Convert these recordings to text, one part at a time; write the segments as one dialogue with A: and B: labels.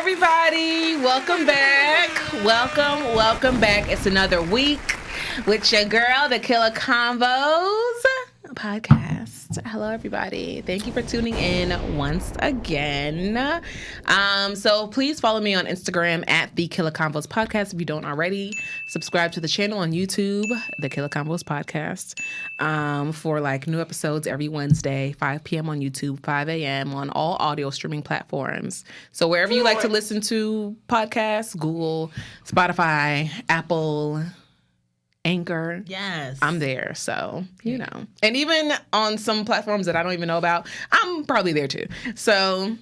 A: everybody. Welcome back. Welcome back. It's another week with your girl, the Killa Konvos podcast. Hello, everybody. Thank you for tuning in once again. So please follow me on Instagram at the Killa Konvos podcast. If you don't already, subscribe to the channel on YouTube, the Killa Konvos podcast, for like new episodes every Wednesday, 5 p.m. on YouTube, 5 a.m. on all audio streaming platforms. So wherever you like to listen to podcasts, Google, Spotify, Apple, Anchor.
B: Yes.
A: I'm there. So, you know. And even on some platforms that I don't even know about, I'm probably there too. So,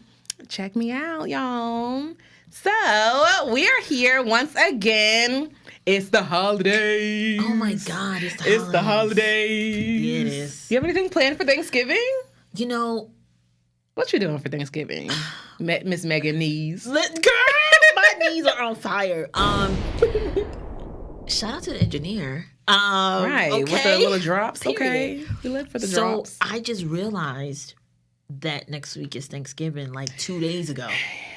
A: check me out, y'all. So, we are here once again. It's the holidays.
B: Oh my God, it's the holidays.
A: Yeah, it is. You have anything planned for Thanksgiving?
B: You know.
A: What you doing for Thanksgiving? Miss Megan knees.
B: Girl, my knees are on fire. Shout out to the engineer.
A: Right,
B: okay.
A: with the little drops.
B: Period.
A: Okay, we live for the drops.
B: So I just realized that next week is Thanksgiving, like 2 days ago.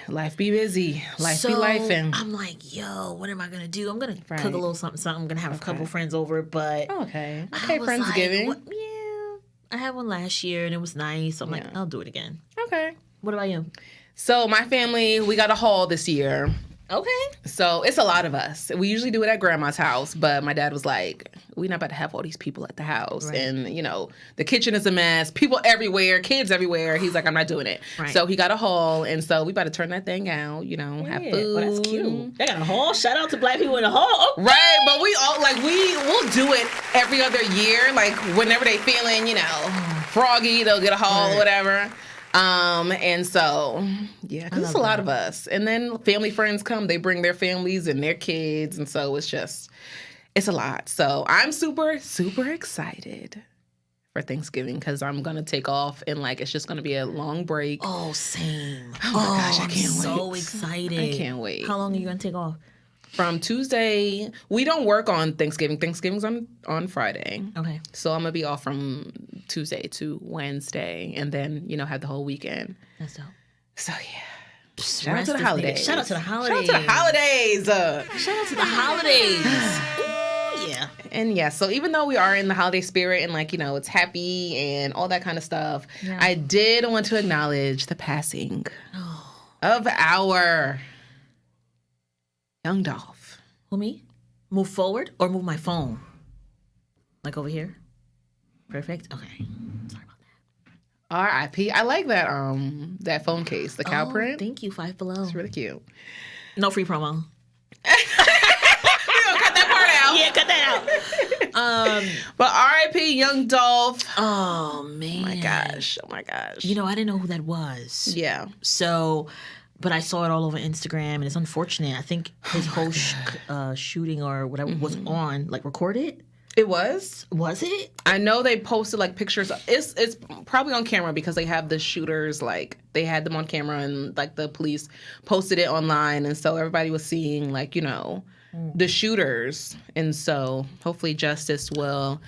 A: Life be busy. Life be lifing.
B: I'm like, yo, what am I gonna do? I'm gonna cook a little something. I'm gonna have a couple friends over, but
A: okay, Friendsgiving.
B: Like, yeah, I had one last year and it was nice. So I'm like, I'll do it again.
A: Okay.
B: What about you?
A: So my family, we got a haul this year.
B: Okay.
A: So it's a lot of us. We usually do it at grandma's house, but my dad was like, we're not about to have all these people at the house. Right. And, you know, the kitchen is a mess. People everywhere, kids everywhere. He's like, I'm not doing it. Right. So he got a haul. And so we about to turn that thing out, you know, have food.
B: Well, that's cute. They got a haul. Shout out to black people in the haul. Okay.
A: Right. But we all, like, we'll do it every other year. Like, whenever they feeling, you know, froggy, they'll get a haul or whatever. And so, yeah, because it's a lot of us. And then family friends come, they bring their families and their kids. And so it's a lot. So I'm super, super excited for Thanksgiving because I'm going to take off and like, it's just going to be a long break.
B: Oh, same.
A: Oh my gosh, I can't wait.
B: So excited.
A: I can't wait.
B: How long are you going to take off?
A: From Tuesday, we don't work on Thanksgiving. Thanksgiving's on Friday.
B: Okay.
A: So I'm going to be off from Tuesday to Wednesday and then, you know, have the whole weekend.
B: That's dope.
A: So, yeah. Shout out to the holidays.
B: Shout out to the holidays.
A: Shout out to the holidays.
B: Shout out to the holidays. Ooh, yeah.
A: And yeah, so even though we are in the holiday spirit and like, you know, it's happy and all that kind of stuff, I did want to acknowledge the passing of our young Dolph.
B: Who, me? Move forward or move my phone? Like over here? Perfect. Okay. Sorry about that.
A: R.I.P. I like that phone case, the cow print.
B: Thank you, Five Below.
A: It's really cute.
B: No free promo.
A: We're gonna cut that part out.
B: Yeah, cut that out.
A: But R.I.P. young Dolph.
B: Oh man.
A: Oh my gosh.
B: You know, I didn't know who that was.
A: Yeah.
B: So, but I saw it all over Instagram, and it's unfortunate. I think his whole shooting or whatever was on, like, recorded.
A: It was?
B: Was it?
A: I know they posted, like, pictures. It's probably on camera because they have the shooters, like, they had them on camera and, like, the police posted it online. And so everybody was seeing, like, you know, the shooters. And so hopefully justice will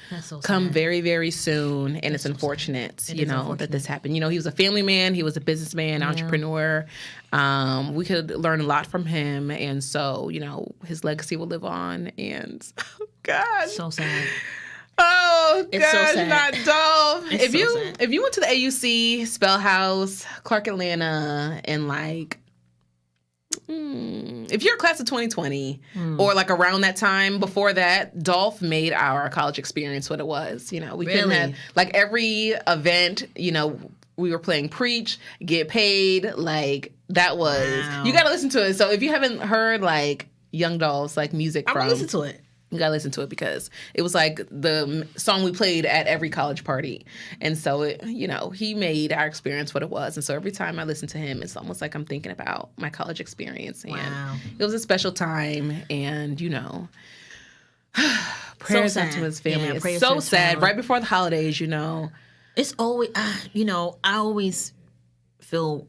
A: come very, very soon. And it's unfortunate, that this happened. You know, he was a family man. He was a businessman, entrepreneur. We could learn a lot from him. And so, you know, his legacy will live on. And, oh, God.
B: So sad.
A: Oh,
B: it's
A: gosh,
B: so sad.
A: not Dolph.
B: It's sad.
A: If you went to the AUC, Spell House, Clark Atlanta, and, like, if you're a class of 2020 or like around that time, before that, Dolph made our college experience what it was. You know, we couldn't have, like, every event, you know, we were playing Preach, Get Paid, like, that was, you got to listen to it. So if you haven't heard, like, Young Dolph's, like, music
B: I'm going to listen to it.
A: You gotta listen to it because it was like the song we played at every college party. And so, he made our experience what it was. And so every time I listen to him, it's almost like I'm thinking about my college experience. And it was a special time. And, prayers out to his family.
B: Yeah,
A: it's so sad. Right before the holidays,
B: It's always, I always feel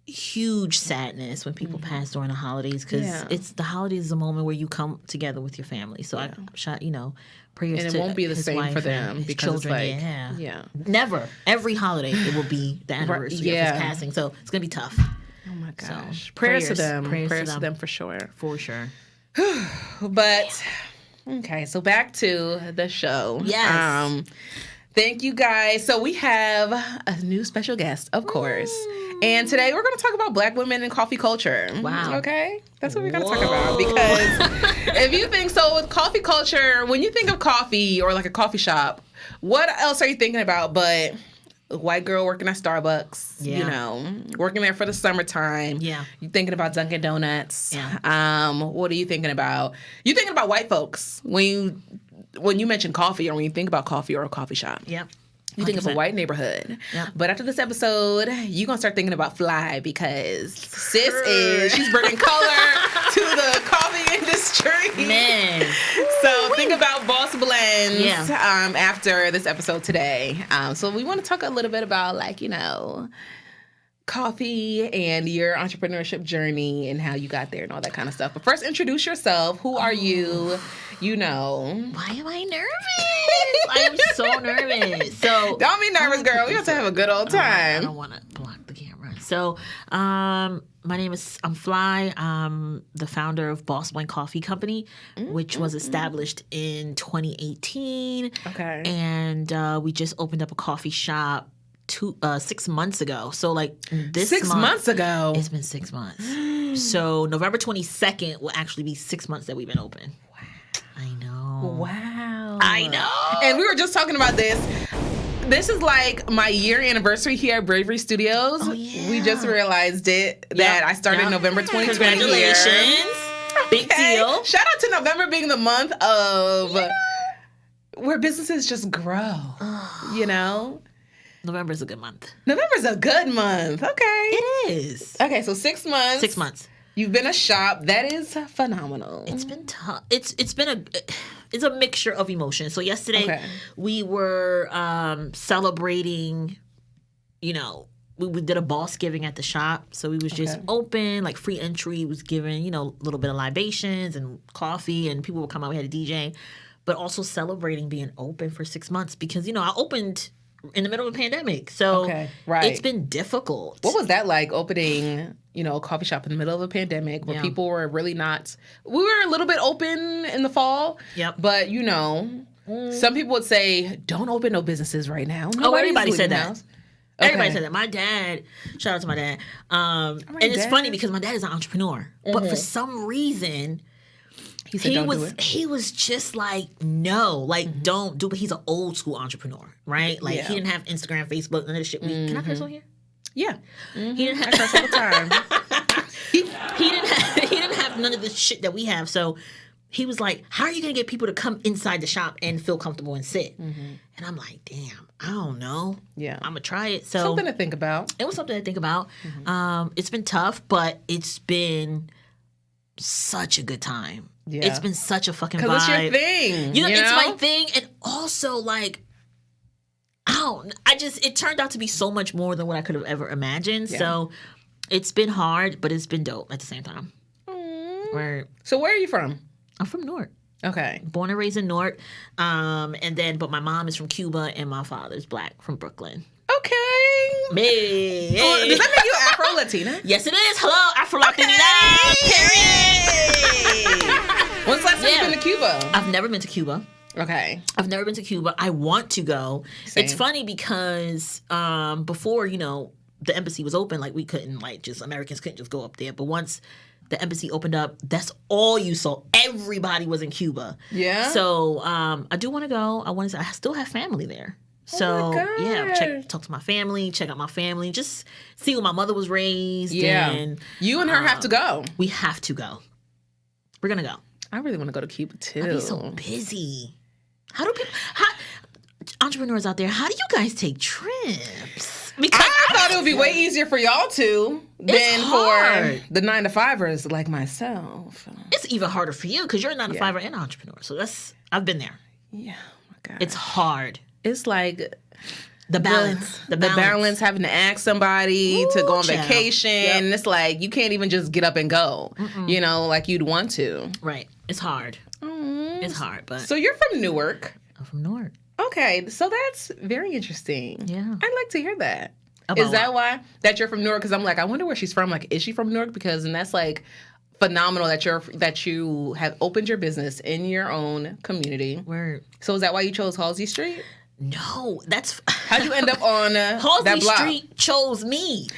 B: huge sadness when people pass during the holidays because it's the holidays is a moment where you come together with your family. So I shot, prayers to
A: and it won't be the
B: his
A: same
B: wife
A: for them
B: and his
A: because
B: children.
A: it's like,
B: Never. Every holiday it will be the anniversary of his passing. So it's gonna be tough.
A: Oh my my gosh.
B: So,
A: prayers to them.
B: Prayers
A: to them for sure.
B: For sure.
A: But, okay, so back to the show.
B: Yes.
A: Thank you guys. So we have a new special guest, of course. And today we're going to talk about Black women and coffee culture.
B: Wow.
A: Okay? That's what we're going to talk about. Because if you think so with coffee culture, when you think of coffee or like a coffee shop, what else are you thinking about but a white girl working at Starbucks, you know, working there for the summertime.
B: Yeah.
A: You thinking about Dunkin' Donuts.
B: Yeah.
A: What are you thinking about? You thinking about white folks when you mention coffee or when you think about coffee or a coffee shop.
B: Yep.
A: You think of a white neighborhood.
B: Yep.
A: But after this episode, you're going to start thinking about Fly because she's bringing color to the coffee industry.
B: Man.
A: So think about Boss Blends
B: Yeah.
A: After this episode today. So we want to talk a little bit about coffee and your entrepreneurship journey and how you got there and all that kind of stuff. But first, introduce yourself. Who are you? You know.
B: Why am I nervous? I am so nervous. So
A: don't be nervous, girl. We have to have a good old time.
B: I don't want to block the camera. So, my name is Fly. I'm the founder of Boss Blend Coffee Company, which was established in 2018.
A: Okay.
B: And we just opened up a coffee shop 6 months ago. So this
A: 6 months ago.
B: It's been 6 months. So November 22nd will actually be 6 months that we've been open. Wow. I know.
A: Wow.
B: I know.
A: And we were just talking about this. This is like my year anniversary here at Bravery Studios.
B: Oh, yeah.
A: We just realized that I started November 2020 here.
B: Congratulations. Big deal.
A: Shout out to November being the month of where businesses just grow. You know?
B: November's a good month.
A: November's a good month. Okay.
B: It is.
A: Okay, so 6 months.
B: 6 months.
A: You've been a shop. That is phenomenal.
B: It's been tough. It's a mixture of emotions. So yesterday we were celebrating, we did a boss giving at the shop. So we was just open, like free entry was given, a little bit of libations and coffee and people would come out. We had a DJ, but also celebrating being open for 6 months because, I opened in the middle of a pandemic. So it's been difficult.
A: What was that like opening, a coffee shop in the middle of a pandemic where people were really not, we were a little bit open in the fall.
B: Yep.
A: But, some people would say, don't open no businesses right now.
B: Everybody said that. Okay. Everybody said that. My dad, shout out to my dad. And it's funny because my dad is an entrepreneur. But for some reason,
A: he said, don't do it.
B: He was just like, no, don't do it. He's an old school entrepreneur, right? He didn't have Instagram, Facebook, none of this shit. Can I curse on here?
A: Yeah.
B: He didn't have
A: I curse all the time.
B: he didn't have none of the shit that we have. So he was like, how are you going to get people to come inside the shop and feel comfortable and sit? And I'm like, damn, I don't know. Yeah. I'm going to try it. So
A: something to think about.
B: It was something to think about. It's been tough, but it's been such a good time. Yeah. It's been such a fucking vibe.
A: Because it's your thing.
B: It's my thing. And also, it turned out to be so much more than what I could have ever imagined. Yeah. So it's been hard, but it's been dope at the same time.
A: So where are you from?
B: I'm from Newark.
A: Okay.
B: Born and raised in Newark. But my mom is from Cuba and my father's Black from Brooklyn.
A: Okay.
B: Me.
A: Oh, does that make you Afro-Latina?
B: Yes, it is. Hello, Afro-Latina.
A: Period. When's the last time you've been to Cuba?
B: I've never been to Cuba.
A: Okay.
B: I've never been to Cuba. I want to go.
A: Same.
B: It's funny because before, the embassy was open, we couldn't, Americans couldn't just go up there. But once the embassy opened up, that's all you saw. Everybody was in Cuba. Yeah. So I do want to go. I still have family there. So, talk to my family, check out my family, just see where my mother was raised. Yeah. And,
A: you and her have to go.
B: We have to go. We're going to go.
A: I really want to go to Cuba, too.
B: I'd be so busy. Entrepreneurs out there, how do you guys take trips?
A: Because I thought it would be way easier for y'all to than for the 9-to-5ers like myself.
B: It's even harder for you because you're a 9-to-5er and an entrepreneur. So I've been there.
A: Yeah. Oh my God.
B: It's hard.
A: It's like
B: the balance.
A: The balance, having to ask somebody to go on vacation. Yep. It's like you can't even just get up and go, like you'd want to.
B: Right. It's hard. It's hard. But
A: so you're from Newark.
B: I'm from Newark.
A: Okay. So that's very interesting.
B: Yeah.
A: I'd like to hear that. Is that why that you're from Newark? Because I'm like, I wonder where she's from. Like, is she from Newark? Because and that's like phenomenal that you have opened your business in your own community.
B: Word.
A: So is that why you chose Halsey Street?
B: No, that's
A: how'd you end up on
B: Halsey
A: that block?
B: Street chose me.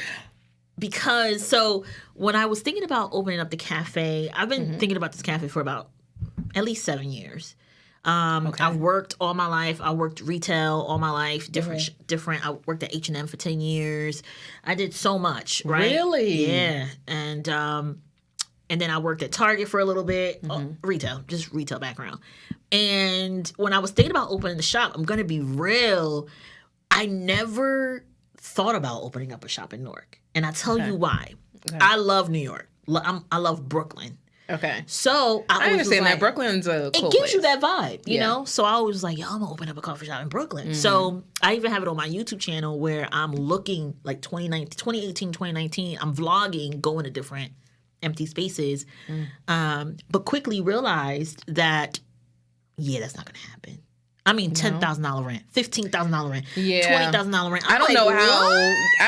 B: Because so when I was thinking about opening up the cafe, I've been thinking about this cafe for about at least 7 years. I've worked all my life. I worked retail all my life. Different. I worked at H&M for 10 years. I did so much. Right?
A: Really?
B: Yeah. And then I worked at Target for a little bit. Retail, just retail background. And when I was thinking about opening the shop, I'm gonna be real. I never thought about opening up a shop in Newark, and I tell you why. I love New York. I love Brooklyn.
A: Okay.
B: So I
A: understand that Brooklyn's a cool
B: it gives
A: place.
B: You that vibe, you know? So I was like, yo, I'm gonna open up a coffee shop in Brooklyn. So I even have it on my YouTube channel where I'm looking like 2018, 2019, I'm vlogging, going to different empty spaces. But quickly realized that, yeah, that's not gonna happen. I mean, $10,000 rent, $15,000 rent, $20,000 rent.
A: I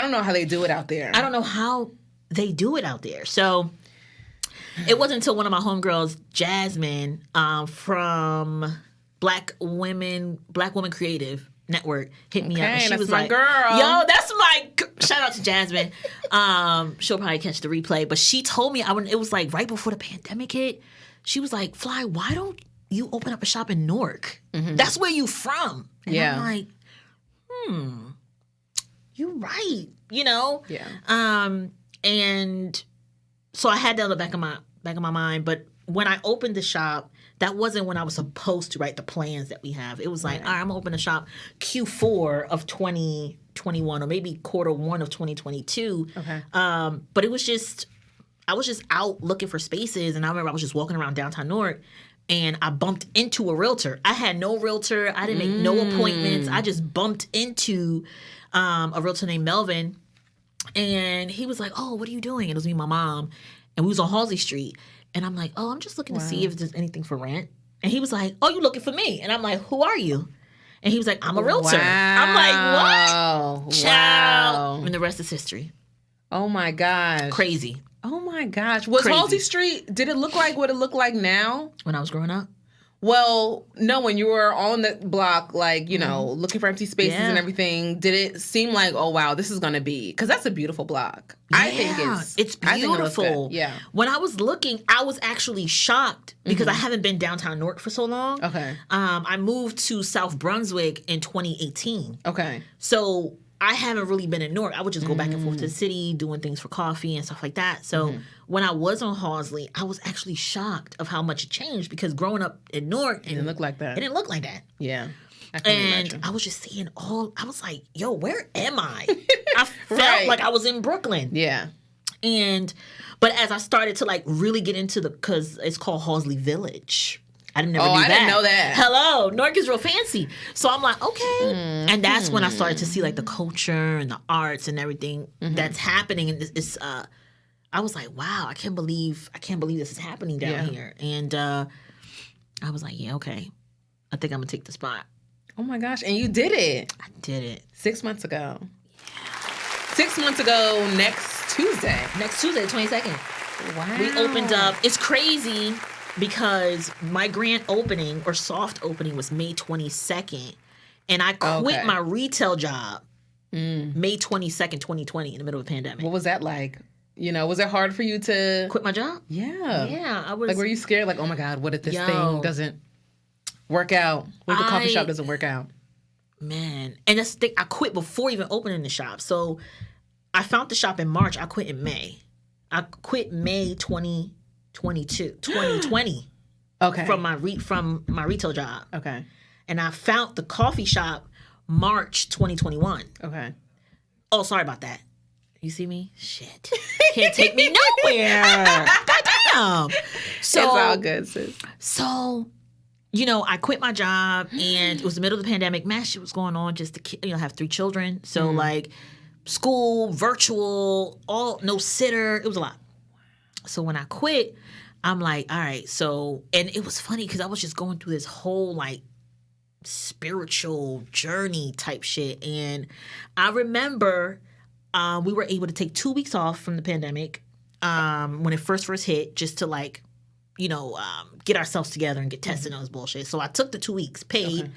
A: don't know how they do it out there.
B: I don't know how they do it out there. So it wasn't until one of my homegirls, Jasmine, from Black Women Creative Network, hit me up, and she was like,
A: girl.
B: "Yo, that's my shout out to Jasmine." She'll probably catch the replay, but she told me it was like right before the pandemic hit. She was like, "Fly, why don't you open up a shop in Newark? That's where you from." And I'm like, you're right. You know?
A: Yeah.
B: And so I had that on the back of my mind. But when I opened the shop, that wasn't when I was supposed to write the plans that we have. It was like, all right, I'm gonna open a shop Q4 of 2021 or maybe Q1 of 2022.
A: Okay.
B: But it was just, I was just out looking for spaces, and I remember I was just walking around downtown Newark, and I bumped into a realtor. I had no realtor. I didn't make no appointments. I just bumped into a realtor named Melvin, and he was like, "Oh, what are you doing?" And it was me and my mom, and we was on Halsey Street. And I'm like, "Oh, I'm just looking to see if there's anything for rent." And he was like, "Oh, you looking for me?" And I'm like, "Who are you?" And he was like, "I'm a realtor." I'm like, "What?" Ciao. And the rest is history.
A: Oh my gosh.
B: Crazy.
A: Oh my gosh. Was Halsey Street, did it look like what it looked like now?
B: When I was growing up?
A: Well, no, when you were on the block, like, you know, looking for empty spaces and everything, did it seem like, oh, wow, this is going to be, because that's a beautiful block.
B: Yeah,
A: I think
B: it's beautiful.
A: Yeah.
B: When I was looking, I was actually shocked because I haven't been downtown Newark for so long.
A: Okay.
B: I moved to South Brunswick in 2018.
A: Okay.
B: So I haven't really been in Newark. I would just go back and forth to the city, doing things for coffee and stuff like that. So when I was on Halsey, I was actually shocked of how much it changed, because growing up in Newark,
A: It didn't look like that.
B: It didn't look like that.
A: Yeah. I can imagine.
B: I was just seeing I was like, yo, where am I? I felt like I was in Brooklyn.
A: Yeah.
B: But as I started to like really get into because it's called Halsey Village. I didn't know that.
A: Didn't know that.
B: Hello, Newark is real fancy. So I'm like, okay. And that's when I started to see like the culture and the arts and everything that's happening. And it's I was like, wow, I can't believe this is happening down here. And I was like, yeah, okay. I think I'm gonna take the spot.
A: Oh my gosh. And you did it.
B: I did it.
A: 6 months ago. Yeah. 6 months ago next Tuesday.
B: Next Tuesday, the 22nd.
A: Wow.
B: We opened up. It's crazy because my grand opening or soft opening was May 22nd. And I quit my retail job May 22nd, 2020 in the middle of the pandemic.
A: What was that like? You know, was it hard for you to
B: quit my job?
A: Yeah.
B: Yeah, I was.
A: Like, were you scared? Like, oh my God, what if this thing doesn't work out? What if the coffee shop doesn't work out?
B: Man. And that's the thing, I quit before even opening the shop. So I found the shop in March. I quit in May. I quit May 2020.
A: Okay.
B: From my retail job.
A: Okay.
B: And I found the coffee shop March 2021.
A: Okay.
B: Oh, sorry about that. You see me? Shit. Can't take me nowhere. Goddamn. So,
A: it's all good, sis.
B: So, you know, I quit my job, and it was the middle of the pandemic. Man, shit was going on just to, have 3 children. So, like, school, virtual, no sitter. It was a lot. So when I quit, I'm like, all right. So, and it was funny because I was just going through this whole, like, spiritual journey type shit. And I remember we were able to take 2 weeks off from the pandemic when it first hit, just to like, get ourselves together and get tested and all this bullshit. So I took the 2 weeks paid. Okay.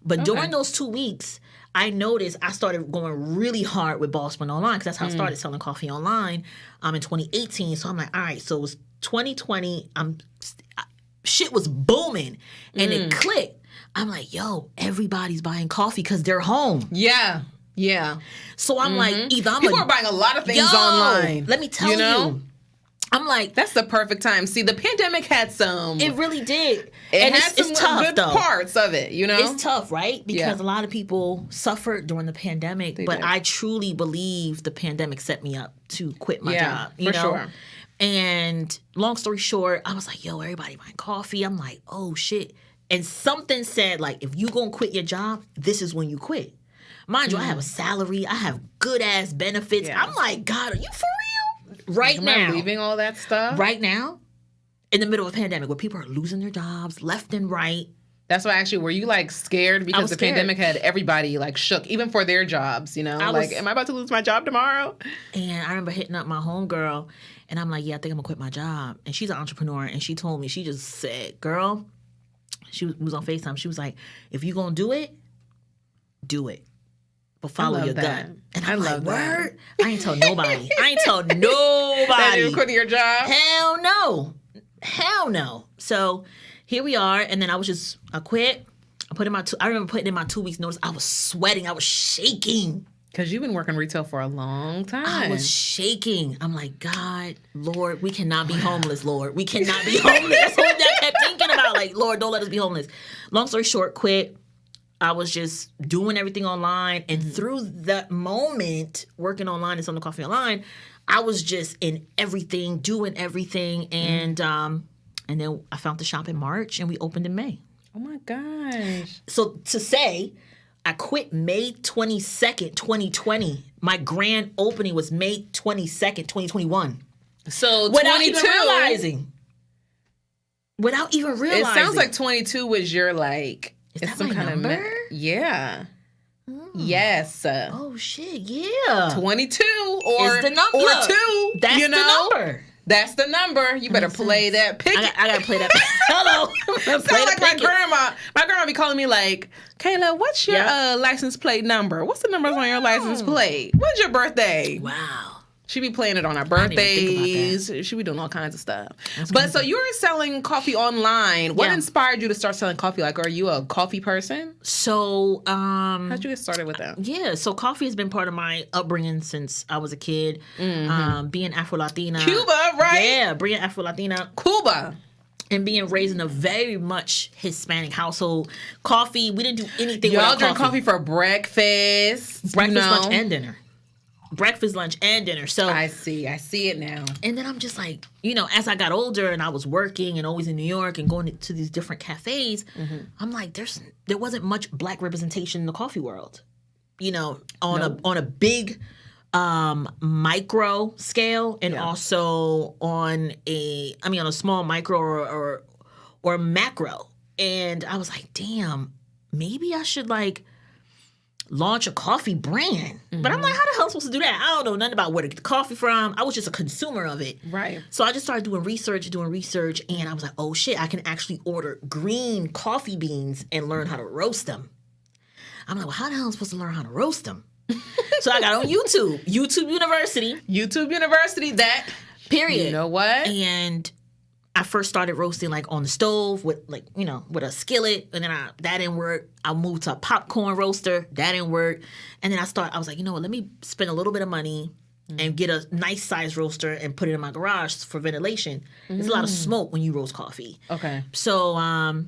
B: But during those 2 weeks, I noticed I started going really hard with Boss Blend Online, because that's how I started selling coffee online in 2018. So I'm like, all right, so it was 2020. Shit was booming, and it clicked. I'm like, yo, everybody's buying coffee because they're home.
A: Yeah. Yeah.
B: So I'm like, either
A: people are buying a lot of things online.
B: Let me tell you. I'm like,
A: that's the perfect time. See, the pandemic had some.
B: It really did.
A: And had some tough, good parts of it,
B: It's tough, right? Because a lot of people suffered during the pandemic. They did. I truly believe the pandemic set me up to quit my job. You know? Sure. And long story short, I was like, yo, everybody buying coffee. I'm like, oh, shit. And something said, like, if you going to quit your job, this is when you quit. Mind you, I have a salary. I have good-ass benefits. Yeah. I'm like, God, are you for real? Right now.
A: Leaving all that stuff?
B: Right now, in the middle of a pandemic where people are losing their jobs left and right.
A: That's why actually, were you like scared? Because the pandemic had everybody like shook, even for their jobs, am I about to lose my job tomorrow?
B: And I remember hitting up my homegirl, and I'm like, yeah, I think I'm gonna quit my job. And she's an entrepreneur, and she told me, she just said, girl, she was on FaceTime. She was like, if you gonna do it, but follow your gut. And I'm like, word? I ain't told nobody. That
A: you were quitting your job?
B: Hell no. So here we are. And then I quit. I remember putting in my 2 weeks notice. I was sweating. I was shaking.
A: Because you've been working retail for a long time.
B: I was shaking. I'm like, God, Lord, we cannot be homeless, Lord. We cannot be homeless. That's what I kept thinking about. Like, Lord, don't let us be homeless. Long story short, quit. I was just doing everything online. And through that moment, working online and selling coffee online, I was just in everything, doing everything. And then I found the shop in March, and we opened in May.
A: Oh, my gosh.
B: So to say, I quit May 22nd, 2020. My grand opening was May 22nd, 2021.
A: So
B: without even realizing.
A: It sounds like 22 was your like...
B: Is that some kind number?
A: Yeah. Yes.
B: Oh shit! Yeah.
A: 22 or
B: the number.
A: Or 2.
B: That's the number.
A: That's the number. You better play that. Pick it.
B: I gotta play that. Hello.
A: Sound like my grandma. My grandma be calling me like, Kayla, what's your license plate number? What's the numbers on your license plate? When's your birthday?
B: Wow.
A: She be playing it on our birthdays. She be doing all kinds of stuff. But so you were selling coffee online. What inspired you to start selling coffee? Like, are you a coffee person?
B: So,
A: how'd you get started with that?
B: Yeah, so coffee has been part of my upbringing since I was a kid. Being Afro-Latina.
A: Cuba, right?
B: Yeah, being Afro-Latina.
A: Cuba.
B: And being raised in a very much Hispanic household. Coffee, we didn't do anything without
A: coffee. Y'all drink coffee for breakfast.
B: Lunch, and dinner. Breakfast, lunch, and dinner. So
A: I see it now.
B: And then I'm just like, as I got older and I was working and always in New York and going to these different cafes, I'm like, there wasn't much Black representation in the coffee world, on a big micro scale, and also on a small micro or macro. And I was like, damn, maybe I should like launch a coffee brand. But I'm like, how the hell am I supposed to do that? I don't know nothing about where to get the coffee from. I was just a consumer of it.
A: Right.
B: So I just started doing research, and I was like, oh shit, I can actually order green coffee beans and learn how to roast them. I'm like, well, how the hell am I supposed to learn how to roast them? So I got on YouTube University, that period.
A: You know what?
B: And I first started roasting like on the stove with with a skillet, and then that didn't work. I moved to a popcorn roaster, that didn't work. And then I was like, you know what, let me spend a little bit of money and get a nice size roaster and put it in my garage for ventilation. There's a lot of smoke when you roast coffee.
A: Okay.
B: So I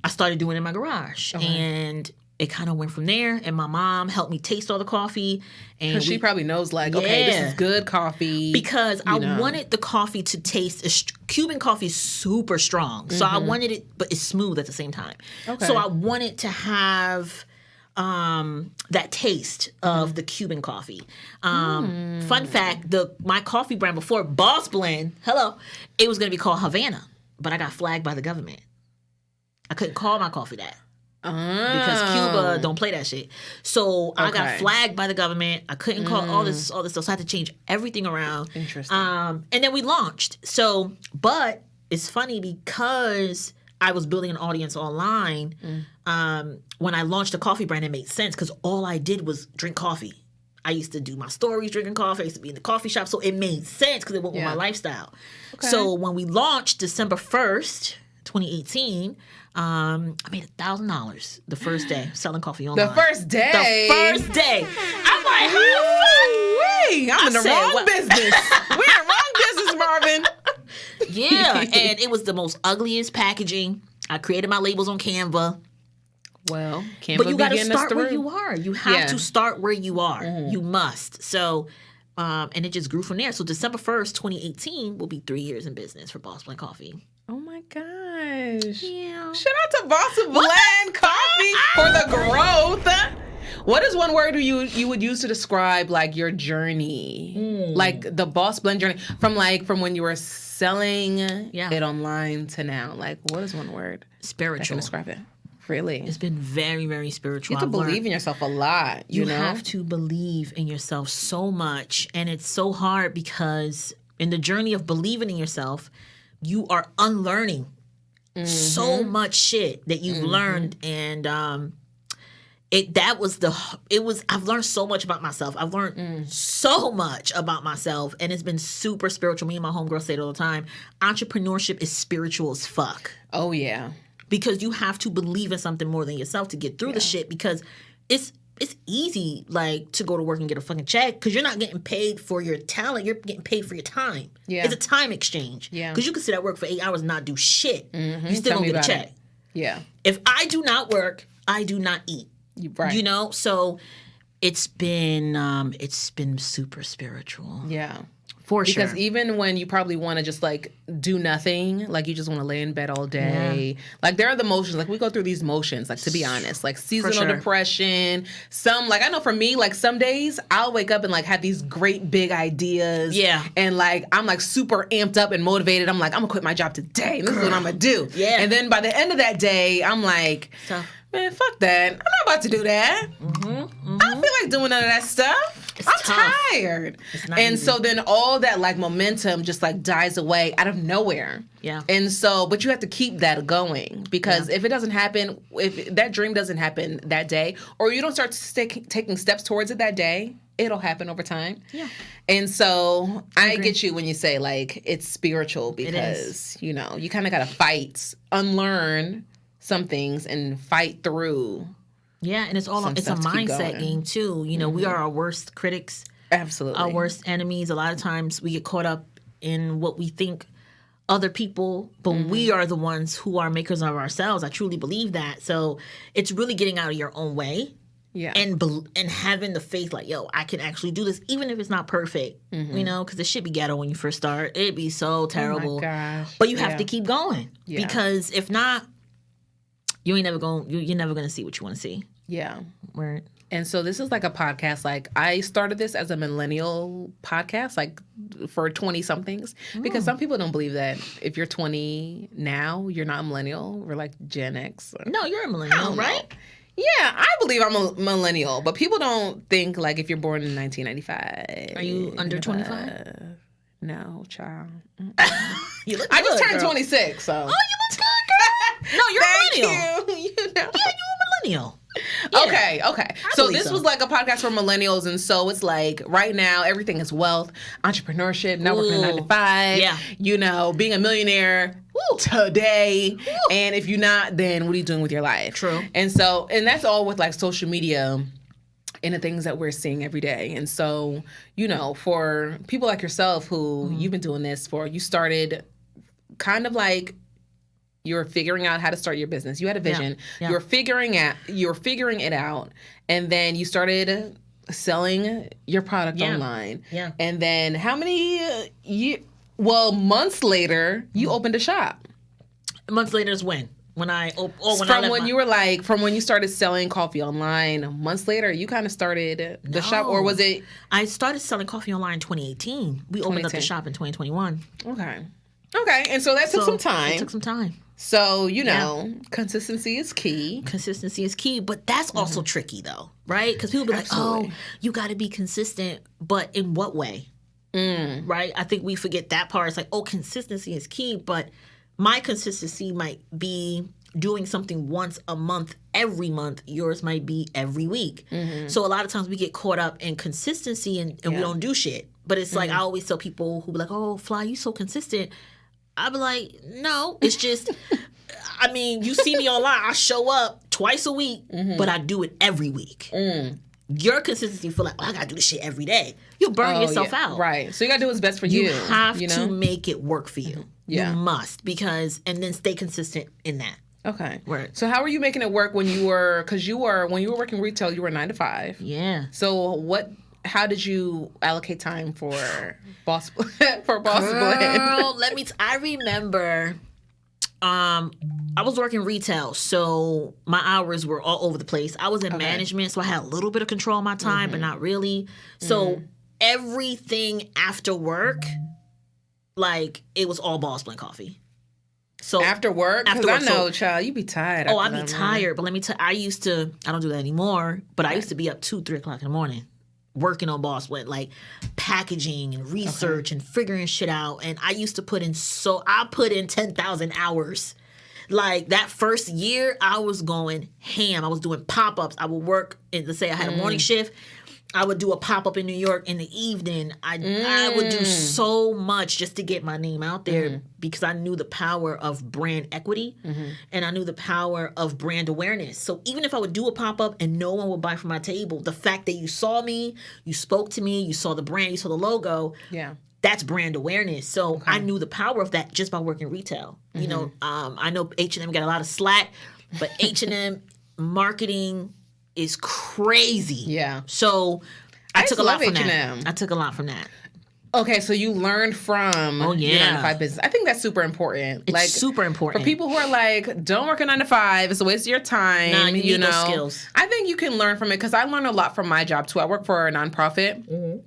B: started doing it in my garage, and it kind of went from there. And my mom helped me taste all the coffee.
A: Because she probably knows, like, okay, this is good coffee.
B: Because I wanted the coffee to taste, Cuban coffee is super strong. So I wanted it, but it's smooth at the same time. Okay. So I wanted to have that taste of the Cuban coffee. Fun fact, my coffee brand before, Boss Blend, it was going to be called Havana. But I got flagged by the government. I couldn't call my coffee that. Because Cuba don't play that shit. So I got flagged by the government. I couldn't call all this stuff. So I had to change everything around.
A: Interesting.
B: And then we launched. So, but it's funny because I was building an audience online. When I launched a coffee brand, it made sense because all I did was drink coffee. I used to do my stories drinking coffee. I used to be in the coffee shop. So it made sense because it went with my lifestyle. Okay. So when we launched December 1st, 2018, I made $1,000 the first day selling coffee online.
A: The first day?
B: The first day. I'm like, how the fuck?
A: I'm in the wrong business. We're in the wrong business, Marvin.
B: Yeah, and it was the most ugliest packaging. I created my labels on Canva.
A: Well, Canva,
B: but you got to start where you are. You have to start where you are. You must. So, and it just grew from there. So December 1st, 2018 will be 3 years in business for Boss Blend Coffee.
A: Oh my gosh.
B: Yeah.
A: Shout out to Boss Blend Coffee for the growth. What is one word you would use to describe like your journey? Like the Boss Blend journey from when you were selling it online to now. Like what is one word?
B: Spiritual.
A: That can describe it. Really?
B: It's been very, very spiritual.
A: You have to believe in yourself a lot.
B: You have to believe in yourself so much. And it's so hard because in the journey of believing in yourself, you are unlearning so much shit that you've learned. And I've learned so much about myself. I've learned so much about myself. And it's been super spiritual. Me and my homegirl say it all the time. Entrepreneurship is spiritual as fuck.
A: Oh, yeah.
B: Because you have to believe in something more than yourself to get through the shit. Because it's easy, like, to go to work and get a fucking check because you're not getting paid for your talent. You're getting paid for your time. Yeah. It's a time exchange. Yeah. Because you can sit at work for 8 hours and not do shit. You still don't get a check.
A: Yeah.
B: If I do not work, I do not eat.
A: Right.
B: You know? So it's been super spiritual.
A: Yeah.
B: For sure.
A: Because even when you probably want to just like do nothing, like you just want to lay in bed all day. Yeah. Like there are the motions, like we go through these motions, like to be honest, like seasonal depression. Some, like I know for me, like some days I'll wake up and like have these great big ideas. Yeah. And like I'm like super amped up and motivated. I'm like, I'm gonna quit my job today. And this is what I'm gonna do. Yeah. And then by the end of that day, I'm like, man, fuck that. I'm not about to do that. I don't feel like doing none of that stuff. I'm tired. And easy. So then all that like momentum just like dies away out of nowhere. Yeah. And so, but you have to keep that going because if it doesn't happen, if that dream doesn't happen that day, or you don't start taking steps towards it that day, it'll happen over time. Yeah. And so I get you when you say like it's spiritual because, you know, you kind of got to unlearn some things and fight through. Yeah, and it's a mindset game too. You know, we are our worst critics. Absolutely. Our worst enemies. A lot of times we get caught up in what we think other people, but we are the ones who are makers of ourselves. I truly believe that. So it's really getting out of your own way. Yeah. And having the faith like, yo, I can actually do this, even if it's not perfect, you know, because it should be ghetto when you first start. It'd be so terrible. Oh my gosh. But you have to keep going because if not, you're never gonna see what you want to see. Yeah. Right. And so this is like a podcast. Like I started this as a millennial podcast, like for 20-somethings, because some people don't believe that if you're 20 now, you're not a millennial. We're like Gen X. No, you're a millennial, right? Yeah, I believe I'm a millennial, but people don't think like if you're born in 1995. Are you under 25? No, child. You look good, I just turned 26, so. Oh, you look good, girl. No, you're a millennial. You know. Yeah, you're a millennial. Yeah. Okay. So this was like a podcast for millennials, and so it's like right now everything is wealth, entrepreneurship, not working 9 to 5. Yeah. You know, being a millionaire today, and if you're not, then what are you doing with your life? True. And so, and that's all with like social media and the things that we're seeing every day. And so, you know, for people like yourself who you've been doing this for, you started kind of like you're figuring out how to start your business. You had a vision. Yeah. You're figuring it out, and then you started selling your product online. Yeah. And then how many months later you opened a shop? Months later is when? When you started selling coffee online, months later, you kind of started the shop, or was it? I started selling coffee online in 2018. We opened up the shop in 2021. Okay, and so that took some time. It took some time. So, consistency is key.
B: Consistency is key, but that's also tricky though, right? Because people be like, oh, you got to be consistent, but in what way? Right? I think we forget that part. It's like, oh, consistency is key, but my consistency might be doing something once a month, every month. Yours might be every week. So a lot of times we get caught up in consistency and we don't do shit. But it's like, I always tell people who be like, oh, Fly, you so consistent. I be like, no, it's just, I mean, you see me online. I show up twice a week, but I do it every week. Your consistency feel like, oh, I got to do this shit every day. You'll burn yourself out.
A: Right. So you got to do what's best for you.
B: You have to make it work for you. You must, and then stay consistent in that.
A: Okay.
B: Right.
A: So how were you making it work when you were working retail, you were 9 to 5.
B: Yeah.
A: So how did you allocate time for Boss Blend?
B: Girl, I remember I was working retail, so my hours were all over the place. I was in management, so I had a little bit of control of my time, but not really. So everything after work, like, it was all Boss Blend coffee. So
A: after work? Because I know, child, you be tired.
B: Oh, I'd be tired. But let me tell you, I don't do that anymore, but I used to be up 2, 3 o'clock in the morning working on Boss Blend, like packaging and research and figuring shit out. And I used to put in 10,000 hours. Like, that first year, I was going ham. I was doing pop-ups. I would work, let's say I had a morning shift. I would do a pop-up in New York in the evening. I would do so much just to get my name out there because I knew the power of brand equity and I knew the power of brand awareness. So even if I would do a pop-up and no one would buy from my table, the fact that you saw me, you spoke to me, you saw the brand, you saw the logo, that's brand awareness. So I knew the power of that just by working retail. You know, I know H&M got a lot of slack, but H&M marketing is crazy. Yeah. So I took a lot from that. I took a lot from that.
A: Okay, so you learned from your 9 to 5 business. I think that's super important.
B: It's super important.
A: For people who are like, don't work a 9 to 5, it's a waste of your time.
B: Nah, you need those skills.
A: I think you can learn from it because I learned a lot from my job too. I work for a nonprofit.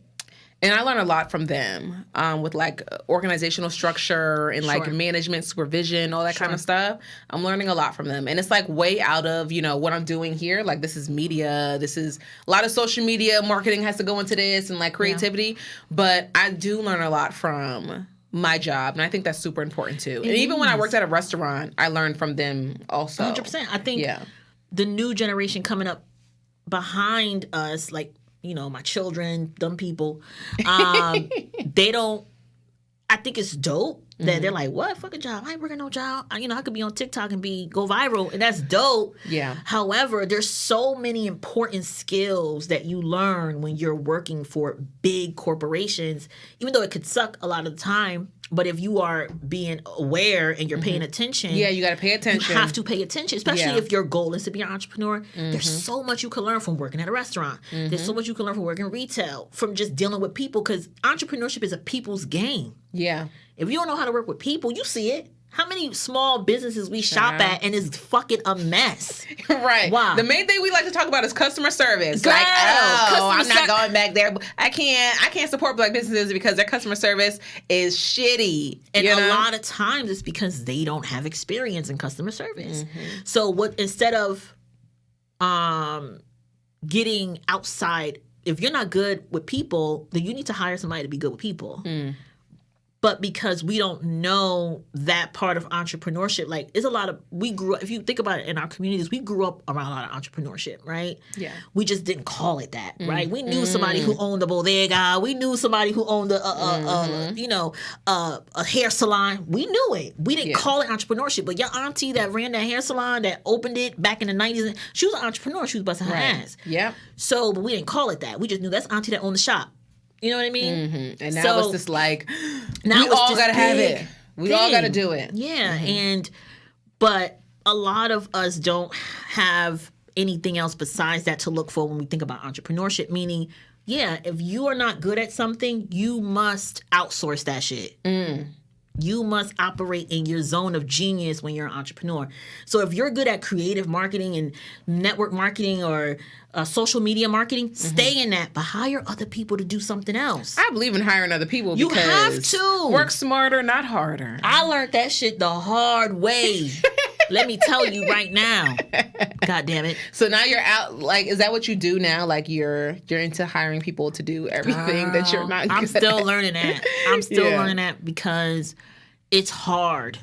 A: And I learned a lot from them with like organizational structure and like management, supervision, all that kind of stuff. I'm learning a lot from them. And it's like way out of, what I'm doing here. Like, this is media. This is a lot of social media. Marketing has to go into this and like creativity. But I do learn a lot from my job. And I think that's super important too. And even when I worked at a restaurant, I learned from them also.
B: 100%. I think the new generation coming up behind us, like, my children, dumb people, they don't, I think it's dope that they're like, what, fuck a job? I ain't working no job. I could be on TikTok and go viral, and that's dope. Yeah. However, there's so many important skills that you learn when you're working for big corporations, even though it could suck a lot of the time. But if you are being aware and you're paying attention.
A: Yeah, you got to pay attention.
B: You have to pay attention, especially if your goal is to be an entrepreneur. There's so much you can learn from working at a restaurant. There's so much you can learn from working retail, from just dealing with people, because entrepreneurship is a people's game. Yeah. If you don't know how to work with people, you see it. How many small businesses we shop at and it's fucking a mess.
A: Right. Wow. The main thing we like to talk about is customer service.
B: Girl,
A: I'm not going back there. I can't support Black businesses because their customer service is shitty.
B: And a lot of times it's because they don't have experience in customer service. So instead of getting outside, if you're not good with people, then you need to hire somebody to be good with people. But because we don't know that part of entrepreneurship, like, it's a lot of, if you think about it in our communities, we grew up around a lot of entrepreneurship, right? Yeah. We just didn't call it that, right? We knew somebody who owned a bodega. We knew somebody who owned a hair salon. We knew it. We didn't call it entrepreneurship. But your auntie that ran that hair salon, that opened it back in the 90s, she was an entrepreneur. She was busting her ass. Yeah. So, but we didn't call it that. We just knew that's auntie that owned the shop. You know what I mean?
A: And now it's just like, now we all got to have it. We all got to do it.
B: Yeah. But a lot of us don't have anything else besides that to look for when we think about entrepreneurship, meaning, if you are not good at something, you must outsource that shit. You must operate in your zone of genius when you're an entrepreneur. So if you're good at creative marketing and network marketing or social media marketing, stay in that, but hire other people to do something else.
A: I believe in hiring other people.
B: You
A: because
B: have to.
A: Work smarter, not harder.
B: I learned that shit the hard way. Let me tell you right now. God damn it.
A: So now you're out, like, is that what you do now? Like, you're into hiring people to do everything that you're not good
B: I'm still
A: at?
B: learning that. I'm still learning that because it's hard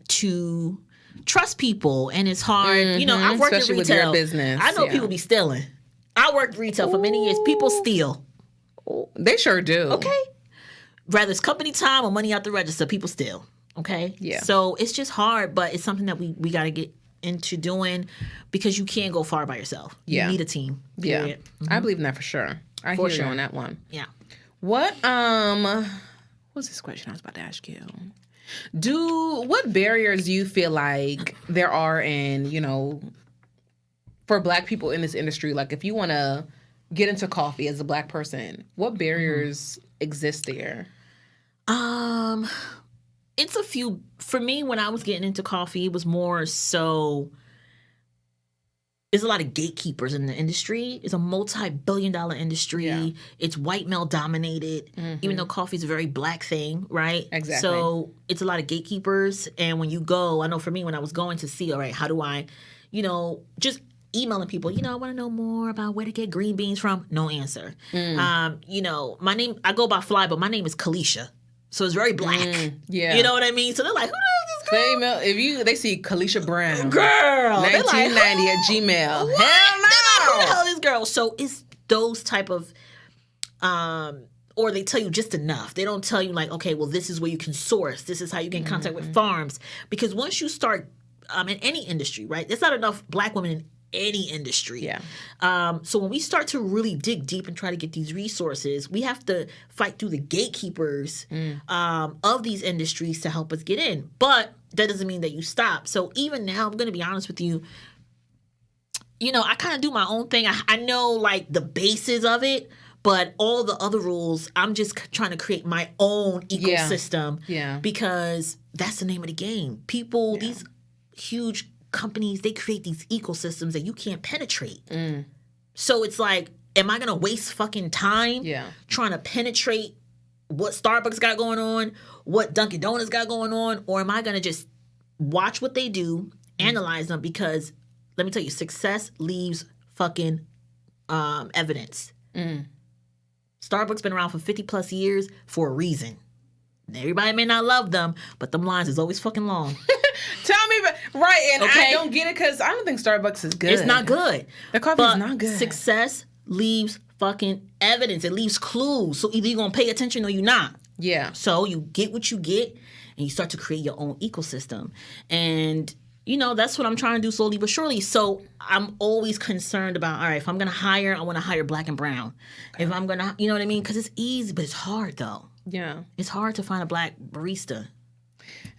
B: to trust people, and it's hard. You know, I've worked
A: especially
B: in retail.
A: with your business.
B: I know people be stealing. I worked retail for many years. People steal.
A: They sure do.
B: Okay. Whether it's company time or money out the register, people steal. Okay?
A: Yeah.
B: So it's just hard, but it's something that we got to get into doing because you can't go far by yourself. You need a team. Period.
A: Yeah. I believe in that for sure. I hear you on that one.
B: Yeah.
A: What's this question I was about to ask you? What barriers do you feel like there are in, for Black people in this industry? Like, if you want to get into coffee as a Black person, what barriers exist there?
B: It's a few. For me, when I was getting into coffee, it was more so. There's a lot of gatekeepers in the industry. It's a multi-billion-dollar industry. Yeah. It's white male dominated, even though coffee is a very Black thing, right?
A: Exactly.
B: So it's a lot of gatekeepers. And when you go, I know for me, when I was going to see, all right, how do I, just emailing people, I want to know more about where to get green beans from. No answer. My name, I go by Fly, but my name is Kalisha. So it's very Black.
A: Yeah.
B: You know what I mean? So they're like, who knows this girl?
A: They see Kalisha Brown.
B: Girl.
A: 1990
B: like,
A: at Gmail.
B: What?
A: Hell no.
B: They're like, who the hell is this girl? So it's those type of, or they tell you just enough. They don't tell you like, okay, well, this is where you can source. This is how you get in contact with farms. Because once you start in any industry, right? There's not enough Black women in any industry.
A: Yeah.
B: So when we start to really dig deep and try to get these resources, we have to fight through the gatekeepers of these industries to help us get in. But that doesn't mean that you stop. So even now, I'm going to be honest with you, I kind of do my own thing. I know like the basis of it, but all the other rules, I'm just trying to create my own ecosystem.
A: Yeah.
B: Because that's the name of the game. People, these huge companies, they create these ecosystems that you can't penetrate. So it's like, am I going to waste fucking time trying to penetrate what Starbucks got going on, what Dunkin' Donuts got going on, or am I going to just watch what they do, analyze them? Because let me tell you, success leaves fucking evidence. Starbucks been around for 50 plus years for a reason. Everybody may not love them, but them lines is always fucking long.
A: Tell me, right? And I don't get it because I don't think Starbucks is good.
B: It's not good.
A: The coffee is not good.
B: Success leaves fucking evidence. It leaves clues. So either you're gonna pay attention or you're not.
A: Yeah.
B: So you get what you get, and you start to create your own ecosystem. And that's what I'm trying to do slowly but surely. So I'm always concerned about, all right, if I'm gonna hire, I want to hire Black and brown. Okay. If I'm gonna, you know what I mean? Because it's easy, but it's hard though.
A: Yeah.
B: It's hard to find a Black barista.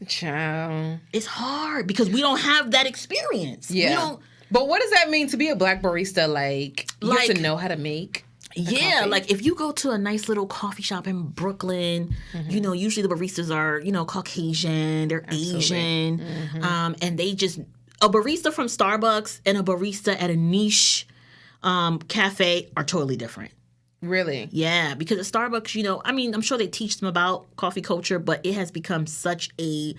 A: Child.
B: It's hard because we don't have that experience.
A: Yeah. But what does that mean to be a Black barista? Like, you have to know how to make
B: Yeah,
A: coffee?
B: like if you go to a nice little coffee shop in Brooklyn, usually the baristas are, Caucasian, they're Asian, and they just, a barista from Starbucks and a barista at a niche cafe are totally different.
A: Really?
B: Yeah, because at Starbucks, I'm sure they teach them about coffee culture, but it has become such a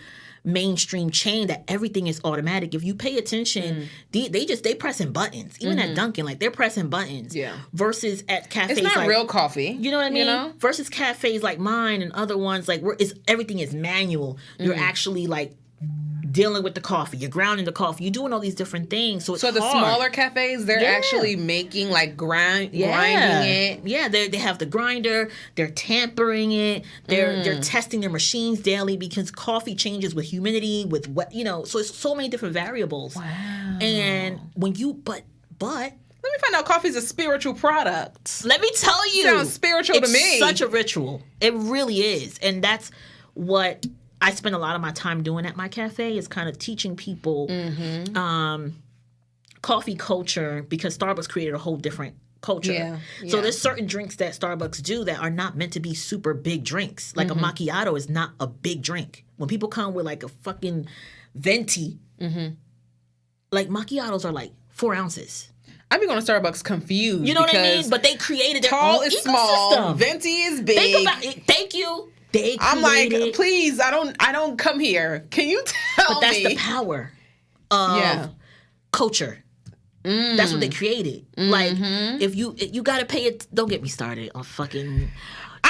B: mainstream chain that everything is automatic. If you pay attention, they pressing buttons. Even at Dunkin', like they're pressing buttons.
A: Yeah.
B: Versus at cafes,
A: it's not real coffee.
B: You know what I mean? Versus cafes like mine and other ones, like everything is manual. You're actually like dealing with the coffee. You're grounding the coffee. You're doing all these different things. So
A: the
B: hard.
A: Smaller cafes, they're actually making like grinding it.
B: Yeah, they have the grinder. They're tampering it. They're testing their machines daily because coffee changes with humidity, with what So it's so many different variables.
A: Wow.
B: And when you but.
A: Let me find out coffee's a spiritual product.
B: Let me tell you.
A: Sounds spiritual to me.
B: It's such a ritual. It really is. And that's what I spend a lot of my time doing at my cafe, is kind of teaching people coffee culture, because Starbucks created a whole different culture.
A: Yeah.
B: So there's certain drinks that Starbucks do that are not meant to be super big drinks. Like a macchiato is not a big drink. When people come with like a fucking venti, like macchiatos are like 4 ounces.
A: I be going to Starbucks confused.
B: You know what I mean? But they created their
A: tall
B: own
A: is
B: ecosystem.
A: small, venti is big.
B: Think about it. Thank you.
A: I'm like, please, I don't come here. Can you tell me?
B: But that's the power of culture. That's what they created. Like, if you got to pay it. Don't get me started on fucking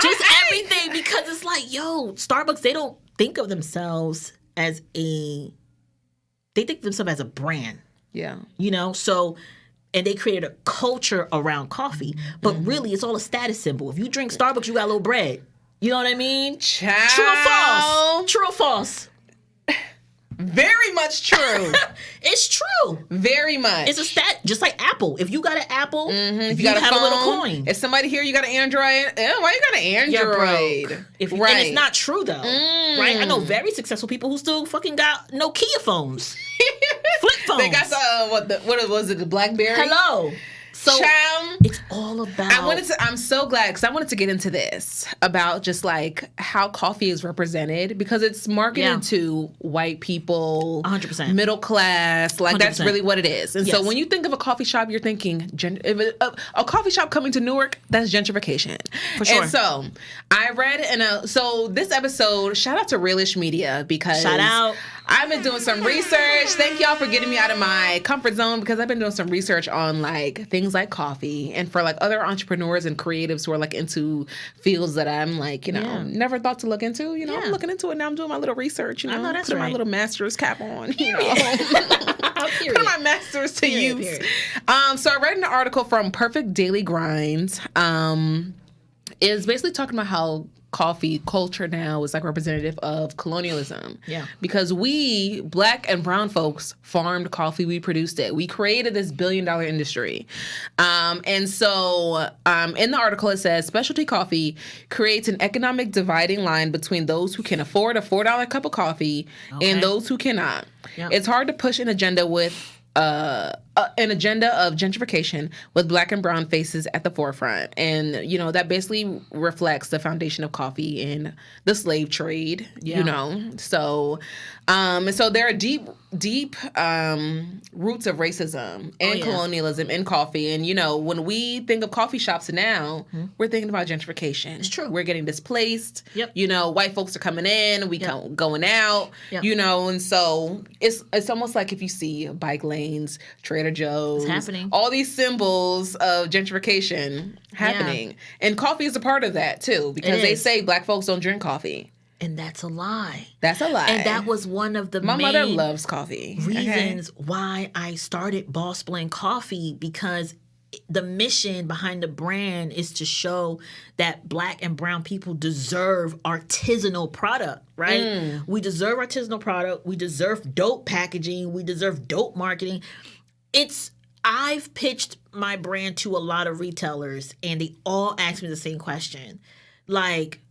B: just everything, because it's like, yo, Starbucks, they don't think of themselves as they think of themselves as a brand.
A: Yeah.
B: You know, so, and they created a culture around coffee, but really it's all a status symbol. If you drink Starbucks, you got a little bread. You know what I mean?
A: Child.
B: True or false? True or false?
A: Very much true.
B: It's true.
A: Very much.
B: It's a stat, just like Apple. If you got an Apple,
A: if
B: you
A: got a
B: have
A: phone,
B: a little coin.
A: If somebody here, you got an Android. Why you got an Android?
B: You're broke.
A: Right.
B: And it's not true though. Right? I know very successful people who still fucking got Nokia phones. Flip phones.
A: They got what was it? The BlackBerry.
B: Hello. So
A: Child,
B: it's all about.
A: I'm so glad, because I wanted to get into this about just like how coffee is represented, because it's marketed to white people,
B: 100%,
A: middle class. Like 100%. That's really what it is. And so when you think of a coffee shop, you're thinking a coffee shop coming to Newark. That's gentrification,
B: for sure.
A: And so I read so this episode. Shout out to Realish Media, because
B: shout out.
A: I've been doing some research. Thank y'all for getting me out of my comfort zone, because I've been doing some research on like things like coffee, and for like other entrepreneurs and creatives who are like into fields that I'm like, never thought to look into. I'm looking into it now. I'm doing my little research.
B: I know, that's
A: putting my little master's cap on. Putting my master's to use. So I read an article from Perfect Daily Grinds. Is basically talking about how coffee culture now is like representative of colonialism. Yeah. Because we, black and brown folks, farmed coffee. We produced it. We created this billion-dollar industry. And so in the article it says, specialty coffee creates an economic dividing line between those who can afford a $4 cup of coffee and those who cannot. Yep. It's hard to push an agenda of gentrification with black and brown faces at the forefront. And, that basically reflects the foundation of coffee in the slave trade, So, and so there are deep roots of racism and colonialism in coffee. And, when we think of coffee shops now, we're thinking about gentrification.
B: It's true.
A: We're getting displaced.
B: Yep.
A: White folks are coming in, going out, and so it's almost like if you see bike lanes, Trader Joe's,
B: it's happening.
A: All these symbols of gentrification happening. And coffee is a part of that too, because they say black folks don't drink coffee.
B: And that's a lie.
A: That's a lie.
B: And that was one of the
A: My mother loves coffee.
B: Reasons why I started Boss Blend Coffee, because the mission behind the brand is to show that black and brown people deserve artisanal product, right? We deserve artisanal product. We deserve dope packaging. We deserve dope marketing. I've pitched my brand to a lot of retailers, and they all ask me the same question. Like,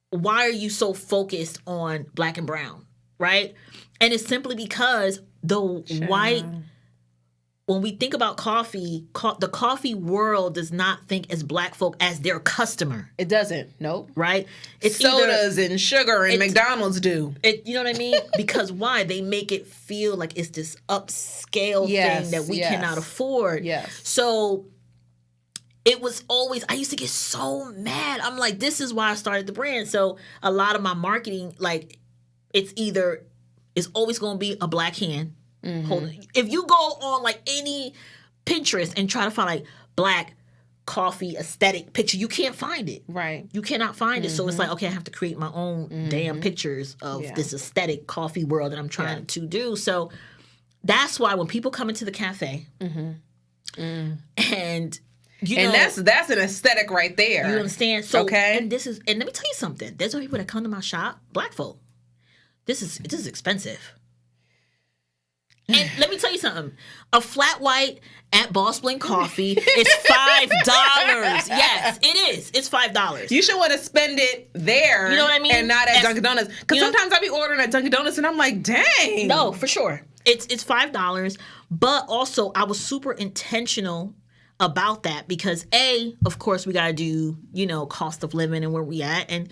B: why are you so focused on black and brown, right? And it's simply because when we think about coffee, the coffee world does not think as black folk as their customer.
A: It doesn't. Nope.
B: Right? It's
A: sodas and sugar and McDonald's do.
B: You know what I mean? Because why? They make it feel like it's this upscale thing that we cannot afford. Yes. So it was always, I used to get so mad. I'm like, this is why I started the brand. So a lot of my marketing, like, it's always going to be a black hand. If you go on like any Pinterest and try to find like black coffee aesthetic picture, you can't find it.
A: Right.
B: You cannot find it. So it's like, okay, I have to create my own damn pictures of this aesthetic coffee world that I'm trying to do. So that's why when people come into the cafe and
A: that's an aesthetic right there.
B: You understand? So and let me tell you something. There's people that come to my shop, black folk. This is expensive. And let me tell you something. A flat white at Boss Blend Coffee is $5. Yes, it is. It's $5.
A: You should want to spend it there.
B: You know what I mean?
A: And not at Dunkin' Donuts. Because sometimes I be ordering at Dunkin' Donuts and I'm like, dang.
B: No, for sure. It's $5. But also, I was super intentional about that because of course we got to do, cost of living and where we at. And,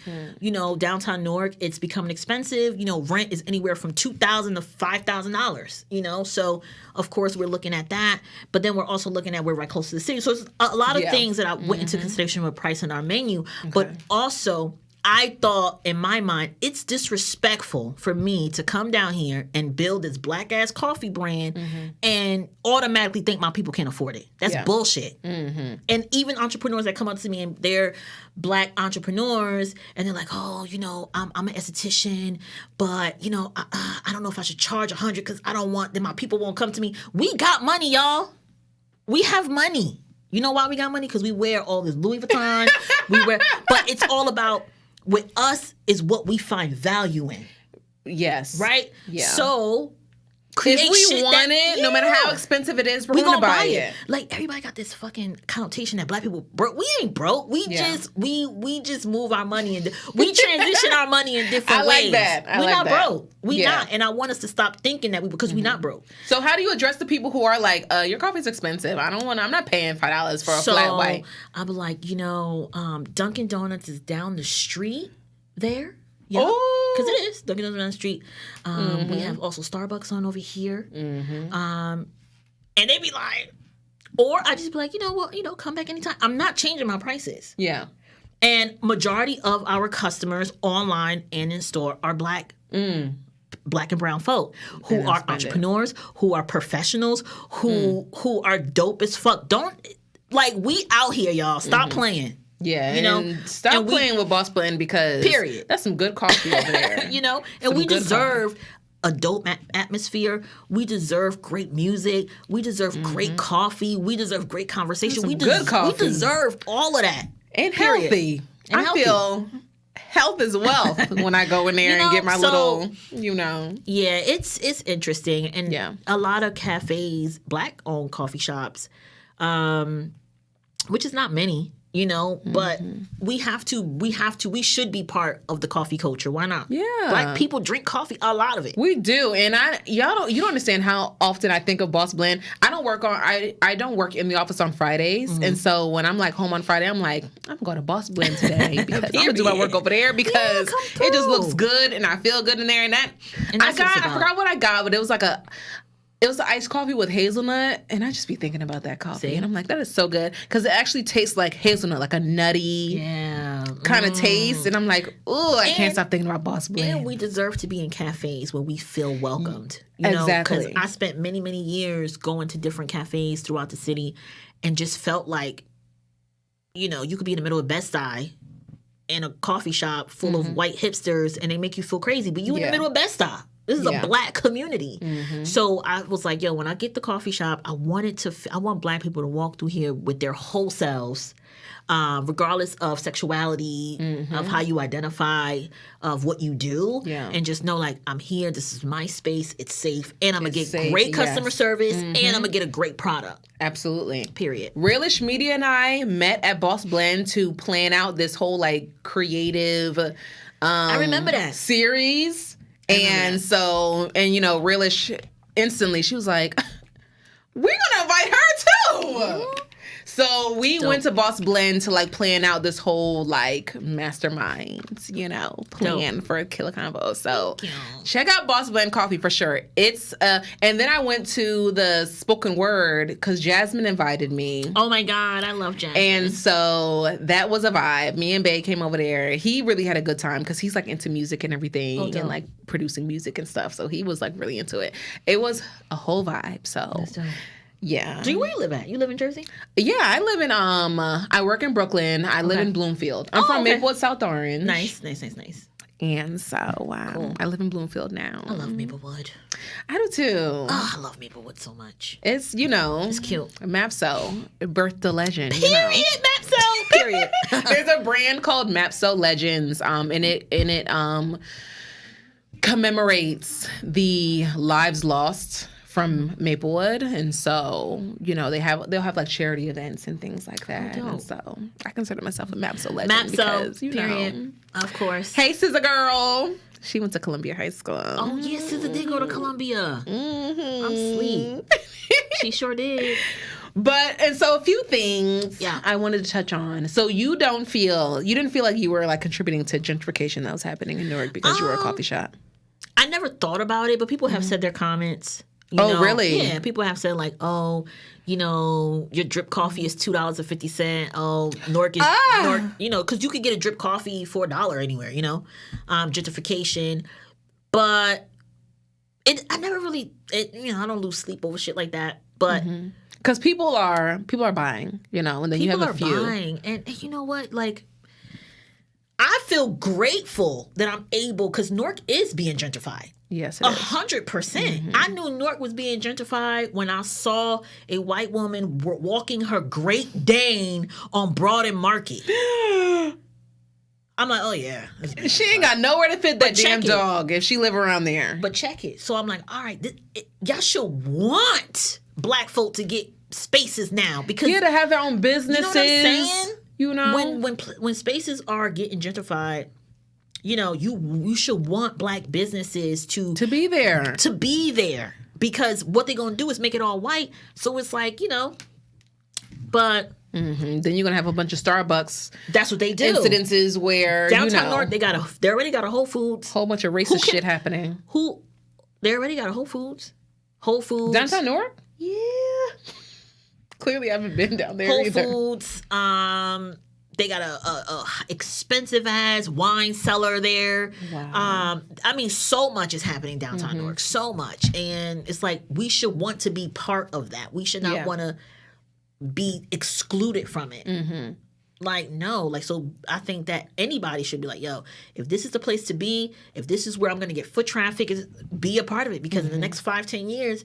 B: downtown Newark, it's becoming expensive. Rent is anywhere from $2,000 to $5,000, so of course we're looking at that. But then we're also looking at we're right close to the city. So it's a lot of things that I went into consideration with pricing our menu. Okay. But also, I thought in my mind, it's disrespectful for me to come down here and build this black ass coffee brand and automatically think my people can't afford it. That's bullshit. And even entrepreneurs that come up to me and they're black entrepreneurs and they're like, oh, I'm an esthetician, but I don't know if I should charge $100 because I don't want then my people won't come to me. We got money, y'all. We have money. You know why we got money? Because we wear all this Louis Vuitton. But it's all about. With us is what we find value in.
A: Yes.
B: Right?
A: Yeah.
B: So,
A: if we want it, no matter how expensive it is, we're gonna buy it.
B: Like, everybody got this fucking connotation that black people broke. We ain't broke. We just move our money and we transition our money in different ways.
A: I like that.
B: We're not broke. We not. And I want us to stop thinking that because we're not broke.
A: So how do you address the people who are like, your coffee's expensive. I'm not paying $5 for a flat white.
B: I'll be like, Dunkin' Donuts is down the street there. Yeah, because it is Dunkin' Donuts down the street. We have also Starbucks on over here. And they be like, or I just be like, come back anytime. I'm not changing my prices.
A: Yeah.
B: And majority of our customers online and in store are black. Black and brown folk who are entrepreneurs, who are professionals, who are dope as fuck. We out here, y'all. Stop playing.
A: Yeah, and stop playing with Boss Blend because
B: period.
A: That's some good coffee over there.
B: And we deserve a dope atmosphere. We deserve great music. We deserve great coffee. We deserve great conversation. We deserve all of that.
A: And healthy. And I feel health is wealth when I go in there and get my little,
B: Yeah, it's interesting. And a lot of cafes, black-owned coffee shops, which is not many, but we should be part of the coffee culture. Why not?
A: Yeah.
B: Black people drink coffee, a lot of it.
A: We do. And you don't understand how often I think of Boss Blend. I don't work in the office on Fridays. And so when I'm like home on Friday, I'm like, I'm going to Boss Blend today because I'm gonna do my work over there because it just looks good and I feel good in there. And I forgot what I got, but it was like it was the iced coffee with hazelnut, and I just be thinking about that coffee. And I'm like, that is so good. Because it actually tastes like hazelnut, like a nutty kind of taste. And I'm like, ooh, I can't stop thinking about Boss Blend.
B: And we deserve to be in cafes where we feel welcomed.
A: Exactly.
B: Because I spent many, many years going to different cafes throughout the city and just felt like, you could be in the middle of Bed-Stuy in a coffee shop full of white hipsters, and they make you feel crazy. But you in the middle of Bed-Stuy. This is a black community. So I was like, when I get the coffee shop, I want black people to walk through here with their whole selves, regardless of sexuality, of how you identify, of what you do. And just know, I'm here. This is my space. It's safe. And I'm going to get great customer service. And I'm going to get a great product.
A: Absolutely.
B: Period.
A: Realish Media and I met at Boss Blend to plan out this whole, creative
B: I remember that.
A: series. And so, Realish instantly, she was like, we're going to invite her too. So we went to Boss Blend to plan out this whole mastermind, plan for Killa Konvo. So check out Boss Blend Coffee for sure. It's and then I went to the spoken word because Jasmine invited me.
B: Oh my God, I love Jasmine.
A: And so that was a vibe. Me and Bae came over there. He really had a good time because he's into music and everything and producing music and stuff. So he was really into it. It was a whole vibe. So.
B: That's dope.
A: Yeah.
B: Where you live at? You live in Jersey?
A: Yeah, I live in I work in Brooklyn. I live in Bloomfield. I'm from Maplewood, South Orange.
B: Nice.
A: And so, wow. Cool. I live in Bloomfield now.
B: I love Maplewood.
A: I do too.
B: Oh, I love Maplewood so much.
A: It's,
B: it's cute.
A: Mapso birthed the legend.
B: Period. Mapso. Period.
A: There's a brand called Mapso Legends. And it commemorates the lives lost from Maplewood, and so they'll have charity events and things like that. And so I consider myself a Mapso legend because
B: period. Of course.
A: Hey, Scissor Girl. She went to Columbia High School.
B: Oh yes, Scissor did go to Columbia. I'm sweet. She sure did.
A: And so a few things
B: Yeah.
A: I wanted to touch on. So you didn't feel like you were like contributing to gentrification that was happening in Newark because you were a coffee shop?
B: I never thought about it, but people have said their comments. You know,
A: really?
B: Yeah, people have said like, oh, you know, your drip coffee is $2.50. Oh, Newark is, Newark, you know, because you could get a drip coffee for $1 anywhere, you know, gentrification. But I never really, you know, I don't lose sleep over shit like that. But
A: because people are buying, you know, and then you have a few.
B: People are buying, and you know what, like. I feel grateful that I'm able, because Newark is being gentrified.
A: Yes, it is.
B: 100%. I knew Newark was being gentrified when I saw a white woman walking her Great Dane on Broad and Market. I'm like, oh yeah.
A: She ain't got nowhere to fit that damn dog if she live around there.
B: But check it. So I'm like, all right, y'all should want black folk to get spaces now. Because
A: to have their own businesses.
B: You know what I'm saying?
A: You know,
B: when spaces are getting gentrified, you know, you should want black businesses to
A: be there.
B: To be there. Because what they're going to do is make it all white. So it's like, you know, but...
A: Then you're going to have a bunch of Starbucks.
B: That's what they do.
A: Incidences where,
B: Downtown North, they already got a Whole Foods.
A: Whole bunch of racist shit happening.
B: They already got a Whole Foods. Whole Foods.
A: Downtown North?
B: Yeah.
A: Clearly, I haven't been down there
B: Whole
A: either.
B: Foods. They got a expensive ass wine cellar there.
A: Wow.
B: I mean, so much is happening downtown Newark. So much, and it's like we should want to be part of that. We should not want to be excluded from it. Like, no, like, so I think that anybody should be like, yo, if this is the place to be, if this is where I'm going to get foot traffic, be a part of it, because in the next 5-10 years.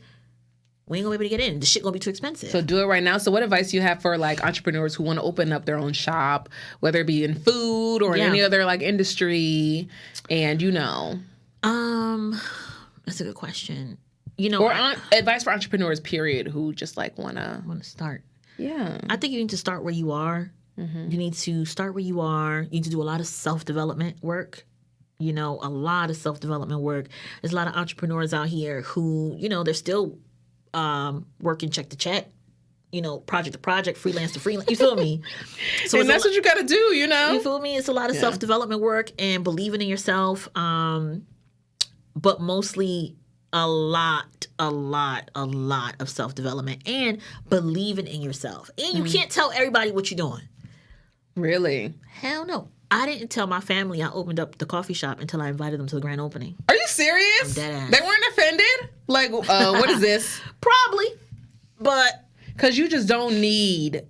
B: We ain't gonna be able to get in. The shit gonna be too expensive.
A: So do it right now. So what advice do you have for like entrepreneurs who want to open up their own shop, whether it be in food or in any other like industry? And you know,
B: that's a good question. You know,
A: or advice for entrepreneurs, period, who just like wanna
B: start.
A: Yeah,
B: I think you need to start where you are. You need to start where you are. You need to do a lot of self-development work. You know, a lot of self-development work. There's a lot of entrepreneurs out here who, you know, they're still working check to check, you know, project to project, freelance to freelance. You feel me?
A: So and that's what you got to do, you know?
B: You feel me? It's a lot of self-development work and believing in yourself, but mostly a lot of self-development and believing in yourself. And you can't tell everybody what you're doing.
A: Really?
B: Hell no. I didn't tell my family I opened up the coffee shop until I invited them to the grand opening.
A: Are you serious?
B: I'm dead ass.
A: They weren't offended? Like, what is this?
B: Probably, but...
A: Because you just don't need...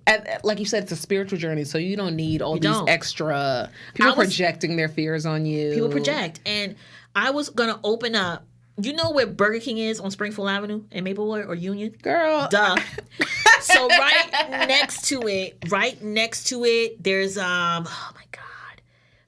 A: Like you said, it's a spiritual journey, so you don't need all these extra... People projecting their fears on you.
B: People project. And I was going to open up... You know where Burger King is on Springfield Avenue in Maplewood or Union?
A: Girl.
B: Duh. So right next to it, there's... oh my God.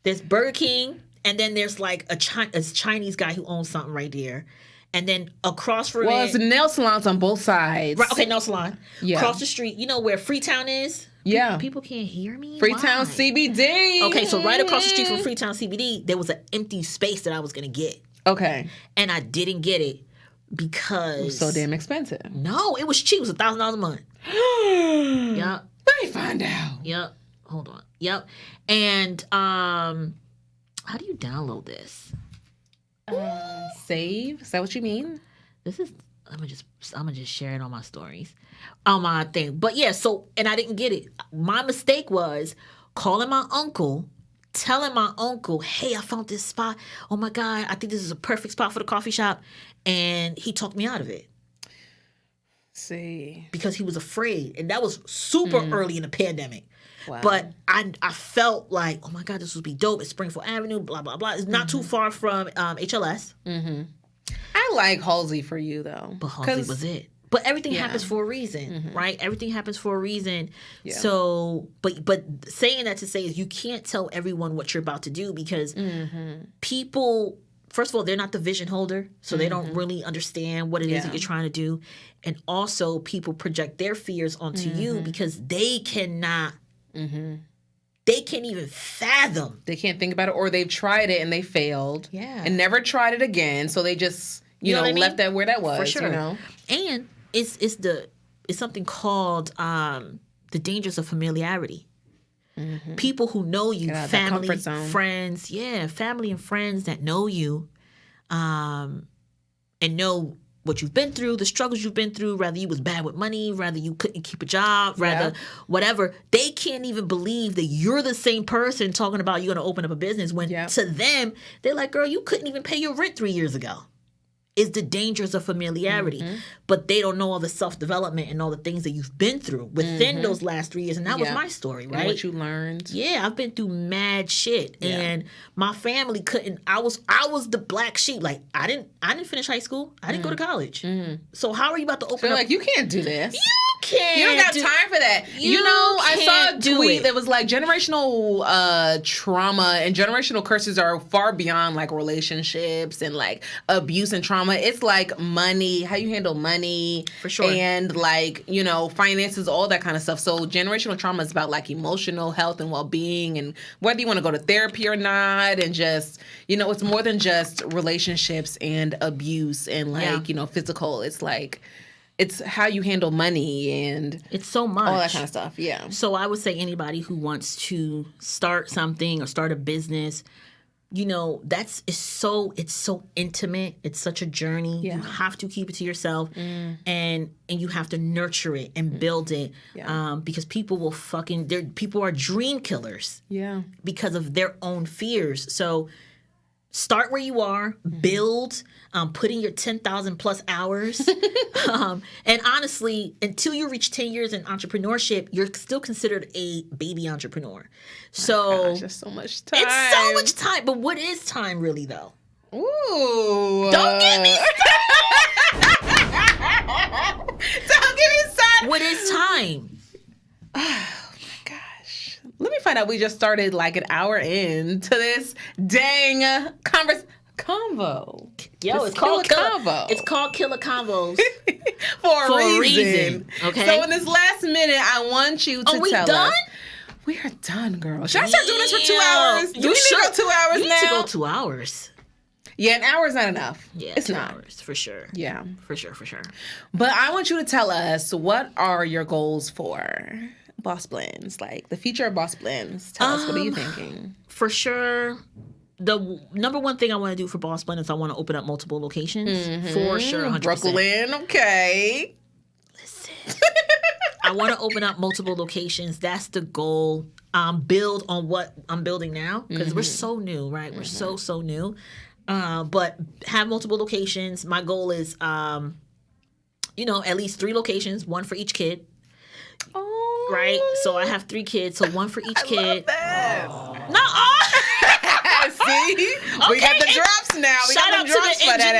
B: There's Burger King, and then there's like a Chinese guy who owns something right there. And then across from
A: it's nail salons on both sides.
B: Right, okay, nail salon.
A: Yeah.
B: Across the street, you know where Freetown is?
A: Yeah.
B: People can't hear me?
A: Freetown
B: Why?
A: CBD.
B: Okay, so right across the street from Freetown CBD, there was an empty space that I was going to get.
A: Okay.
B: And I didn't get it because...
A: It was so damn expensive.
B: No, it was cheap. It was $1,000 a month. Yep.
A: Let me find out.
B: Yep. Hold on. Yep. And how do you download this?
A: Save? Is that what you mean?
B: This is... I'm gonna just share it on my stories, on my thing. But yeah, so, and I didn't get it. My mistake was calling my uncle, telling my uncle, hey, I found this spot. Oh my God, I think this is a perfect spot for the coffee shop. And he talked me out of it.
A: See.
B: Because he was afraid. And that was super early in the pandemic.
A: Wow.
B: But I felt like, oh my God, this would be dope. It's Springfield Avenue, blah, blah, blah. It's not too far from HLS.
A: Mm-hmm. I like Halsey for you, though.
B: But Halsey was it. But everything happens for a reason, right? Everything happens for a reason. Yeah. So, but saying that to say is you can't tell everyone what you're about to do because people, first of all, they're not the vision holder. So they don't really understand what it is that you're trying to do. And also people project their fears onto you because they cannot... They can't even fathom.
A: They can't think about it, or they've tried it and they failed.
B: Yeah.
A: And never tried it again. So they just, you know, left that where that was.
B: For sure.
A: You know?
B: And it's something called the dangers of familiarity. Mm-hmm. People who know you, family, friends, family and friends that know you, and know what you've been through, the struggles you've been through, rather you was bad with money, rather you couldn't keep a job, rather whatever. They can't even believe that you're the same person talking about you're going to open up a business when to them, they're like, girl, you couldn't even pay your rent 3 years ago. Is the dangers of familiarity. Mm-hmm. But they don't know all the self-development and all the things that you've been through within those last 3 years. And that was my story, right?
A: And what you learned.
B: Yeah, I've been through mad shit. Yeah. And my family couldn't, I was the black sheep. Like, I didn't finish high school. I didn't go to college. Mm-hmm. So how are you about to open up?
A: Like, you can't do this.
B: You can't.
A: You don't got time for that. I saw a tweet that was like generational trauma and generational curses are far beyond like relationships and like abuse and trauma. It's like money, how you handle money.
B: For sure.
A: And like, finances, all that kind of stuff. So generational trauma is about like emotional health and well-being and whether you want to go to therapy or not. And just, it's more than just relationships and abuse and like, physical. It's like, it's how you handle money and
B: it's so much.
A: All that kind of stuff. Yeah.
B: So I would say anybody who wants to start something or start a business, it's so intimate. It's such a journey. Yeah. You have to keep it to yourself and you have to nurture it and build it. Yeah. Because people people are dream killers. Yeah. Because of their own fears. So start where you are, build, put in your 10,000 plus hours. And honestly, until you reach 10 years in entrepreneurship, you're still considered a baby entrepreneur. So
A: gosh, there's so much time.
B: It's so much time. But what is time really though?
A: Ooh.
B: Don't get me started.
A: Don't get me started.
B: What is time?
A: Let me find out. We just started like an hour into this dang convo.
B: Yo, it's called Konvo. It's called Killa Konvos
A: for a reason.
B: Okay.
A: So in this last minute, I want you to tell us.
B: Are we done?
A: We are done, girl. Should I start doing this for 2 hours? Do we need to go 2 hours now?
B: We need to go 2 hours.
A: Yeah, an hour is not enough.
B: Yeah,
A: it's
B: 2
A: not.
B: hours for sure.
A: Yeah,
B: for sure.
A: But I want you to tell us, what are your goals for Boss Blends, like the future of Boss Blends? Tell us, what are you thinking?
B: For sure, the number one thing I want to do for Boss Blend is I want to open up multiple locations. Mm-hmm. For sure, 100%.
A: Brooklyn, okay.
B: Listen, I want to open up multiple locations. That's the goal. Build on what I'm building now because we're so new, right? We're so new. But have multiple locations. My goal is, at least 3 locations, 1 for each kid.
A: Oh.
B: Right? So I have 3 kids, so 1 for each kid.
A: Love that.
B: Oh.
A: See? Okay. We got the drops now. We got the drops for that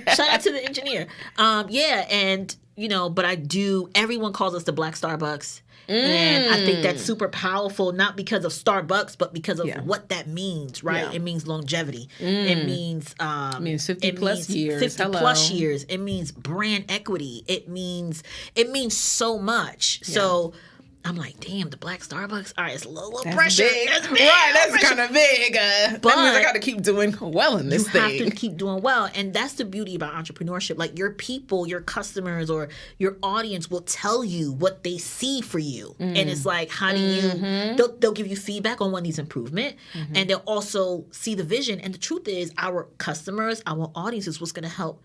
A: ass.
B: Shout out to the engineer. But I do, everyone calls us the Black Starbucks. And I think that's super powerful, not because of Starbucks, but because of what that means, right? Yeah. It means longevity. It means
A: 50 plus years.
B: 50 plus years. It means brand equity. It means so much. Yeah. So I'm like, damn, the Black Starbucks. All right, it's a little pressure.
A: Big. That's big. Right, that's kind of big. But that means I got to keep doing well in this thing.
B: You have to keep doing well. And that's the beauty about entrepreneurship. Like your people, your customers, or your audience will tell you what they see for you. And it's like, how do you, they'll give you feedback on what needs improvement. And they'll also see the vision. And the truth is, our customers, our audience is what's going to help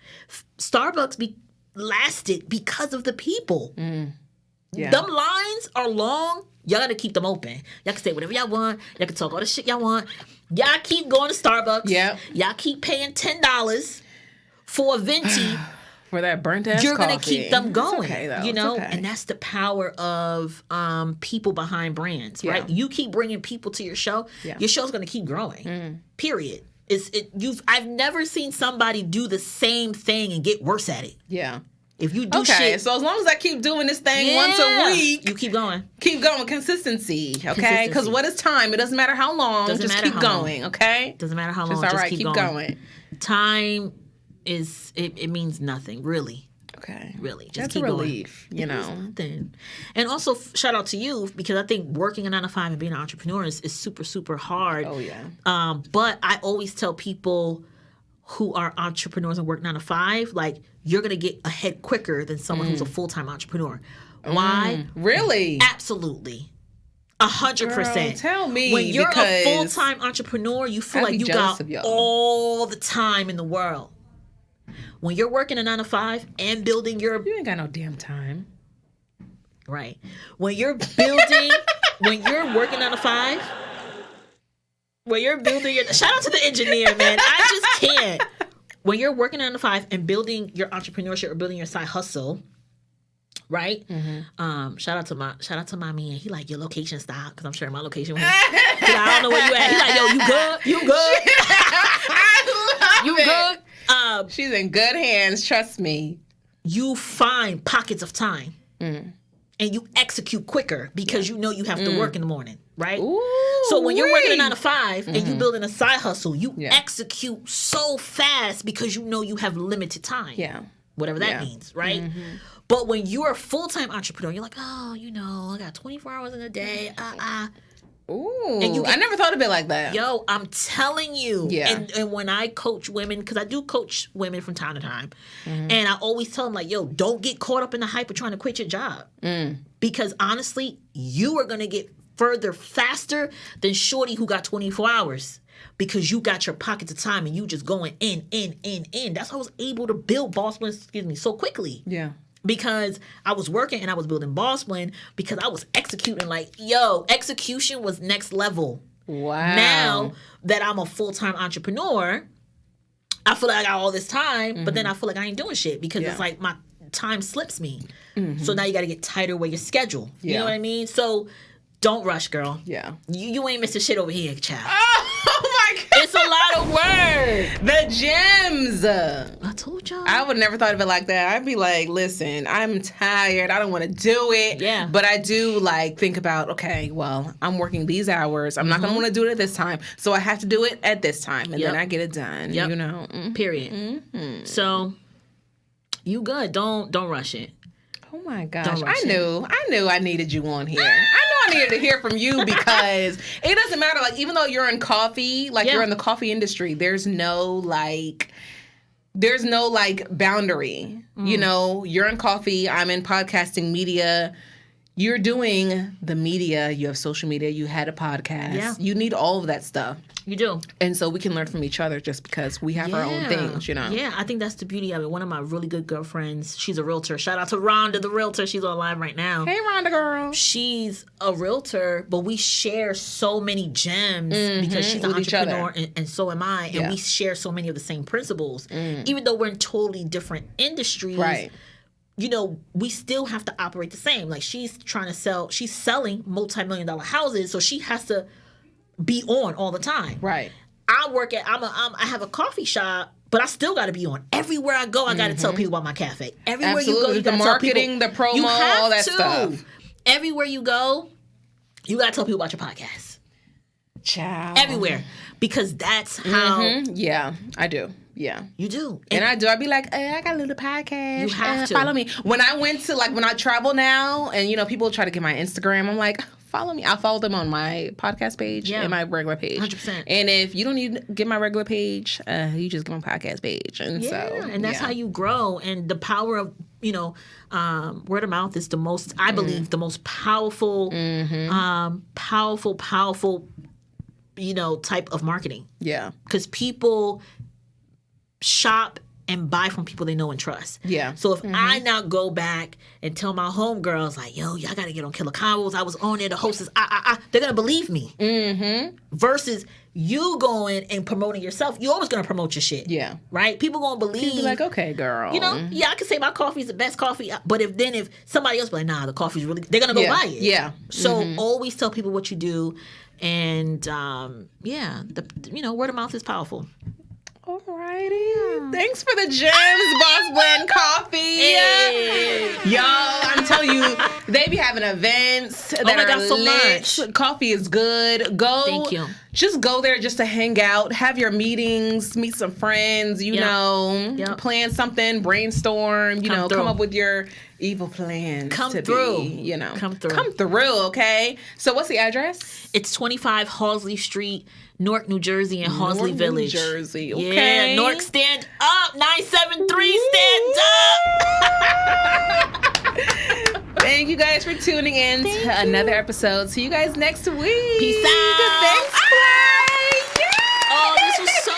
B: Starbucks be lasted because of the people. Yeah. Them lines are long. Y'all gotta keep them open. Y'all can say whatever y'all want. Y'all can talk all the shit y'all want. Y'all keep going to Starbucks.
A: Yeah.
B: Y'all keep paying $10 for a venti.
A: For that burnt ass
B: You're
A: coffee.
B: Gonna keep them going.
A: It's okay, though.
B: Okay. And that's the power of people behind brands, right? You keep bringing people to your show. Yeah. Your show's gonna keep growing. Period. I've never seen somebody do the same thing and get worse at it. Yeah. If you do shit.
A: So as long as I keep doing this thing once a week.
B: You keep going.
A: Keep going. Consistency. Okay? Because what is time? It doesn't matter how long. Just keep going. Okay?
B: Doesn't matter how long.
A: Just all right. Keep going.
B: Time is, it means nothing, really.
A: Okay.
B: Really. Just
A: That's
B: keep
A: a relief,
B: going. Nothing. And also, shout out to you, because I think working a 9-to-5 and being an entrepreneur is super, super hard.
A: Oh, yeah.
B: But I always tell people, who are entrepreneurs and work 9 to 5, like you're gonna get ahead quicker than someone who's a full-time entrepreneur. Why?
A: Really?
B: Absolutely. 100%.
A: Tell me.
B: When you're a full-time entrepreneur, you feel like you got all the time in the world. When you're working a 9 to 5 and building your...
A: You ain't got no damn time.
B: Right. When you're building... when you're working 9 to 5... When you're building your... Shout out to the engineer, man. I just can't. When you're working 9 to 5 and building your entrepreneurship or building your side hustle... Right? Shout out to my man. He like, your location style, because I'm sharing my location with him. I don't know where you at. He like, yo, you good? You good?
A: I love
B: you
A: it.
B: Good?
A: She's in good hands. Trust me.
B: You find pockets of time, and you execute quicker because you know you have to work in the morning, right?
A: Ooh,
B: so when you're working a 9 to 5 and you building a side hustle, you execute so fast because you know you have limited time.
A: Yeah.
B: Whatever that means, right? But when you're a full-time entrepreneur, you're like, oh, you know, I got 24 hours in a day.
A: Ooh,
B: and
A: I never thought of it like that.
B: Yo, I'm telling you.
A: Yeah.
B: And when I coach women, because I do coach women from time to time, and I always tell them, like, yo, don't get caught up in the hype of trying to quit your job. Because honestly, you are going to get further faster than Shorty who got 24 hours. Because you got your pockets of time and you just going in. That's how I was able to build Boss Blend, so quickly.
A: Yeah.
B: Because I was working and I was building Boss Blend because I was executing execution was next level.
A: Wow.
B: Now that I'm a full-time entrepreneur, I feel like I got all this time, but then I feel like I ain't doing shit because it's like my time slips me. So now you got to get tighter with your schedule. You know what I mean? So don't rush, girl.
A: Yeah.
B: You ain't missing shit over here, child.
A: Oh my God.
B: It's a lot of work.
A: The gems.
B: I told y'all.
A: I would never thought of it like that. I'd be like, listen, I'm tired. I don't want to do it.
B: Yeah.
A: But I do think about, okay, well, I'm working these hours. I'm not going to want to do it at this time. So I have to do it at this time. And then I get it done. You know.
B: Period. So you good. Don't rush it.
A: Oh my gosh. I knew I needed you on here. I needed to hear from you because it doesn't matter. Like, even though you're in coffee, you're in the coffee industry, there's no boundary. You know, you're in coffee, I'm in podcasting media. You're doing the media, you have social media, you had a podcast. Yeah. You need all of that stuff.
B: You do.
A: And so we can learn from each other just because we have our own things, you know?
B: Yeah, I think that's the beauty of it. One of my really good girlfriends, she's a realtor. Shout out to Rhonda, the realtor. She's on live right now.
A: Hey, Rhonda girl.
B: She's a realtor, but we share so many gems because she's an entrepreneur and so am I. And we share so many of the same principles. Even though we're in totally different industries. Right. You know, we still have to operate the same. Like, she's selling multi-million-dollar houses, so she has to be on all the time. Right. I have a coffee shop, but I still got to be on. Everywhere I go, I got to tell people about my cafe. Everywhere you go, you got to tell people. The marketing, the promo, all that stuff. Everywhere you go, you got to tell people about your podcast. Ciao. Everywhere. Because that's how.
A: Yeah, I do. Yeah.
B: You do.
A: And I do. I'd be like, I got a little podcast.
B: You have to.
A: Follow me. When I went to, when I travel now, and, people try to get my Instagram, I'm like, follow me. I'll follow them on my podcast page and my regular page.
B: 100%.
A: And if you don't need to get my regular page, you just get my podcast page. And
B: and that's how you grow. And the power of, word of mouth is the most, I believe, the most powerful, powerful, type of marketing. Yeah. Because people shop and buy from people they know and trust. Yeah. So if I now go back and tell my homegirls, like, yo, y'all got to get on Killa Konvo. I was on there. The hostess, they're going to believe me. Versus you going and promoting yourself. You're always going to promote your shit. Yeah. Right? People going to believe.
A: People be like, okay, girl.
B: I can say my coffee is the best coffee. But if somebody else be like, nah, the coffee's really, they're going to go buy it. Yeah. So always tell people what you do. And, word of mouth is powerful.
A: Alrighty. Thanks for the gems, Boss Blend Coffee. Hey. Y'all, I'm telling you, they be having events that are so lit. Much. Coffee is good. Thank you. Just go there just to hang out, have your meetings, meet some friends, plan something, brainstorm, come up with your evil plans
B: come
A: to
B: through.
A: be,
B: Come through.
A: Come through, okay? So what's the address?
B: It's 25 Halsey Street, Newark, New Jersey, and Halsey Village.
A: New Jersey, okay.
B: Yeah, Newark, stand up. 973, stand up.
A: Thank you guys for tuning in to another episode. See you guys next week.
B: Peace out.
A: Thanks, Clay.
B: Oh, this was so